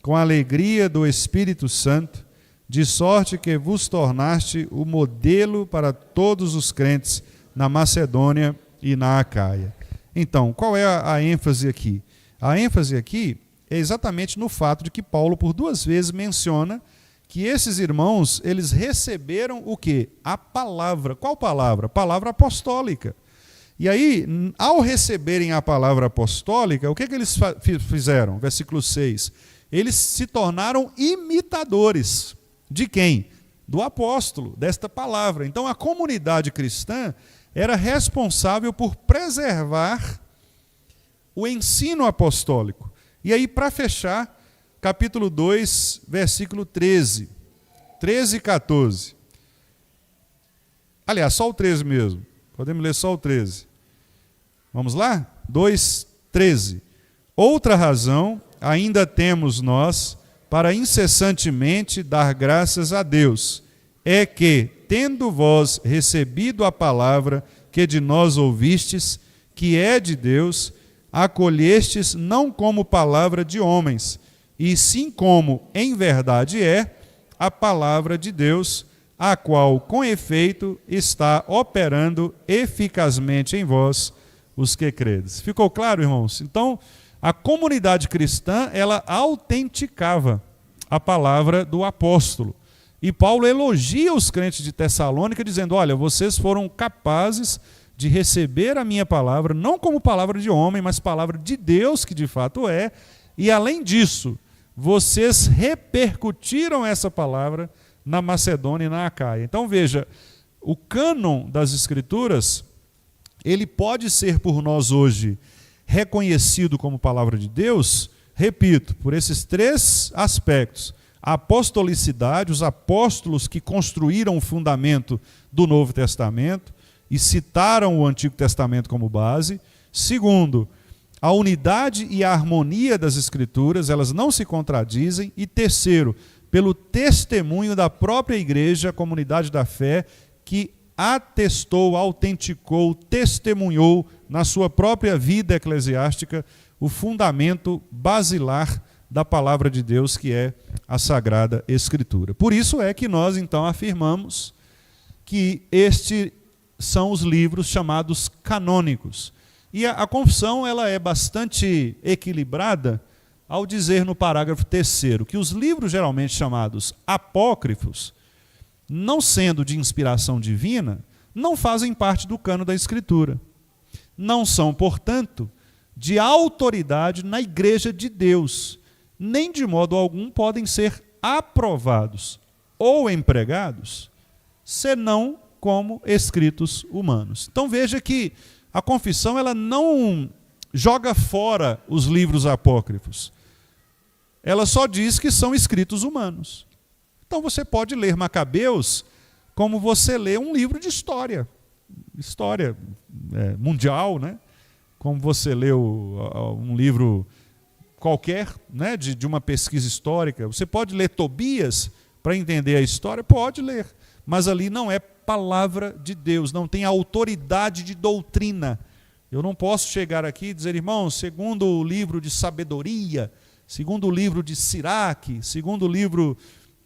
com a alegria do Espírito Santo, de sorte que vos tornaste o modelo para todos os crentes na Macedônia e na Acaia. Então, qual é a ênfase aqui? A ênfase aqui é exatamente no fato de que Paulo, por 2 vezes, menciona que esses irmãos, eles receberam o quê? A palavra. Qual palavra? Palavra apostólica. E aí, ao receberem a palavra apostólica, o que eles fizeram? Versículo 6. Eles se tornaram imitadores. De quem? Do apóstolo, desta palavra. Então, a comunidade cristã era responsável por preservar o ensino apostólico. E aí, para fechar, capítulo 2, versículo 13. 13 e 14. Aliás, só o 13 mesmo. Podemos ler só o 13. Vamos lá? 2, 13. Outra razão ainda temos nós para incessantemente dar graças a Deus, é que, tendo vós recebido a palavra que de nós ouvistes, que é de Deus, acolhestes não como palavra de homens, e sim como, em verdade é, a palavra de Deus, a qual, com efeito, está operando eficazmente em vós, os que credes. Ficou claro, irmãos? Então, a comunidade cristã, ela autenticava a palavra do apóstolo. E Paulo elogia os crentes de Tessalônica, dizendo, olha, vocês foram capazes de receber a minha palavra, não como palavra de homem, mas palavra de Deus, que de fato é, e além disso, vocês repercutiram essa palavra na Macedônia e na Acaia. Então veja, o cânon das Escrituras, ele pode ser por nós hoje reconhecido como palavra de Deus, repito, por esses 3 aspectos. A apostolicidade, os apóstolos que construíram o fundamento do Novo Testamento e citaram o Antigo Testamento como base. Segundo, a unidade e a harmonia das Escrituras, elas não se contradizem. E terceiro, pelo testemunho da própria igreja, a comunidade da fé, que atestou, autenticou, testemunhou na sua própria vida eclesiástica o fundamento basilar da palavra de Deus, que é a Sagrada Escritura. Por isso é que nós, então, afirmamos que estes são os livros chamados canônicos. E a confissão ela é bastante equilibrada ao dizer no parágrafo 3º que os livros geralmente chamados apócrifos, não sendo de inspiração divina, não fazem parte do cânon da Escritura. Não são, portanto, de autoridade na igreja de Deus, nem de modo algum podem ser aprovados ou empregados, senão como escritos humanos. Então veja que a confissão ela não joga fora os livros apócrifos. Ela só diz que são escritos humanos. Então você pode ler Macabeus como você lê um livro de história mundial, né? Como você lê um livro qualquer, né? de uma pesquisa histórica. Você pode ler Tobias para entender a história? Pode ler, mas ali não é palavra de Deus, não tem autoridade de doutrina. Eu não posso chegar aqui e dizer, irmão, segundo o livro de sabedoria, segundo o livro de Siraque, segundo o livro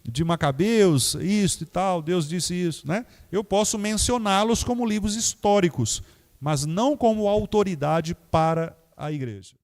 de Macabeus, isso e tal, Deus disse isso, né? Eu posso mencioná-los como livros históricos, mas não como autoridade para a igreja.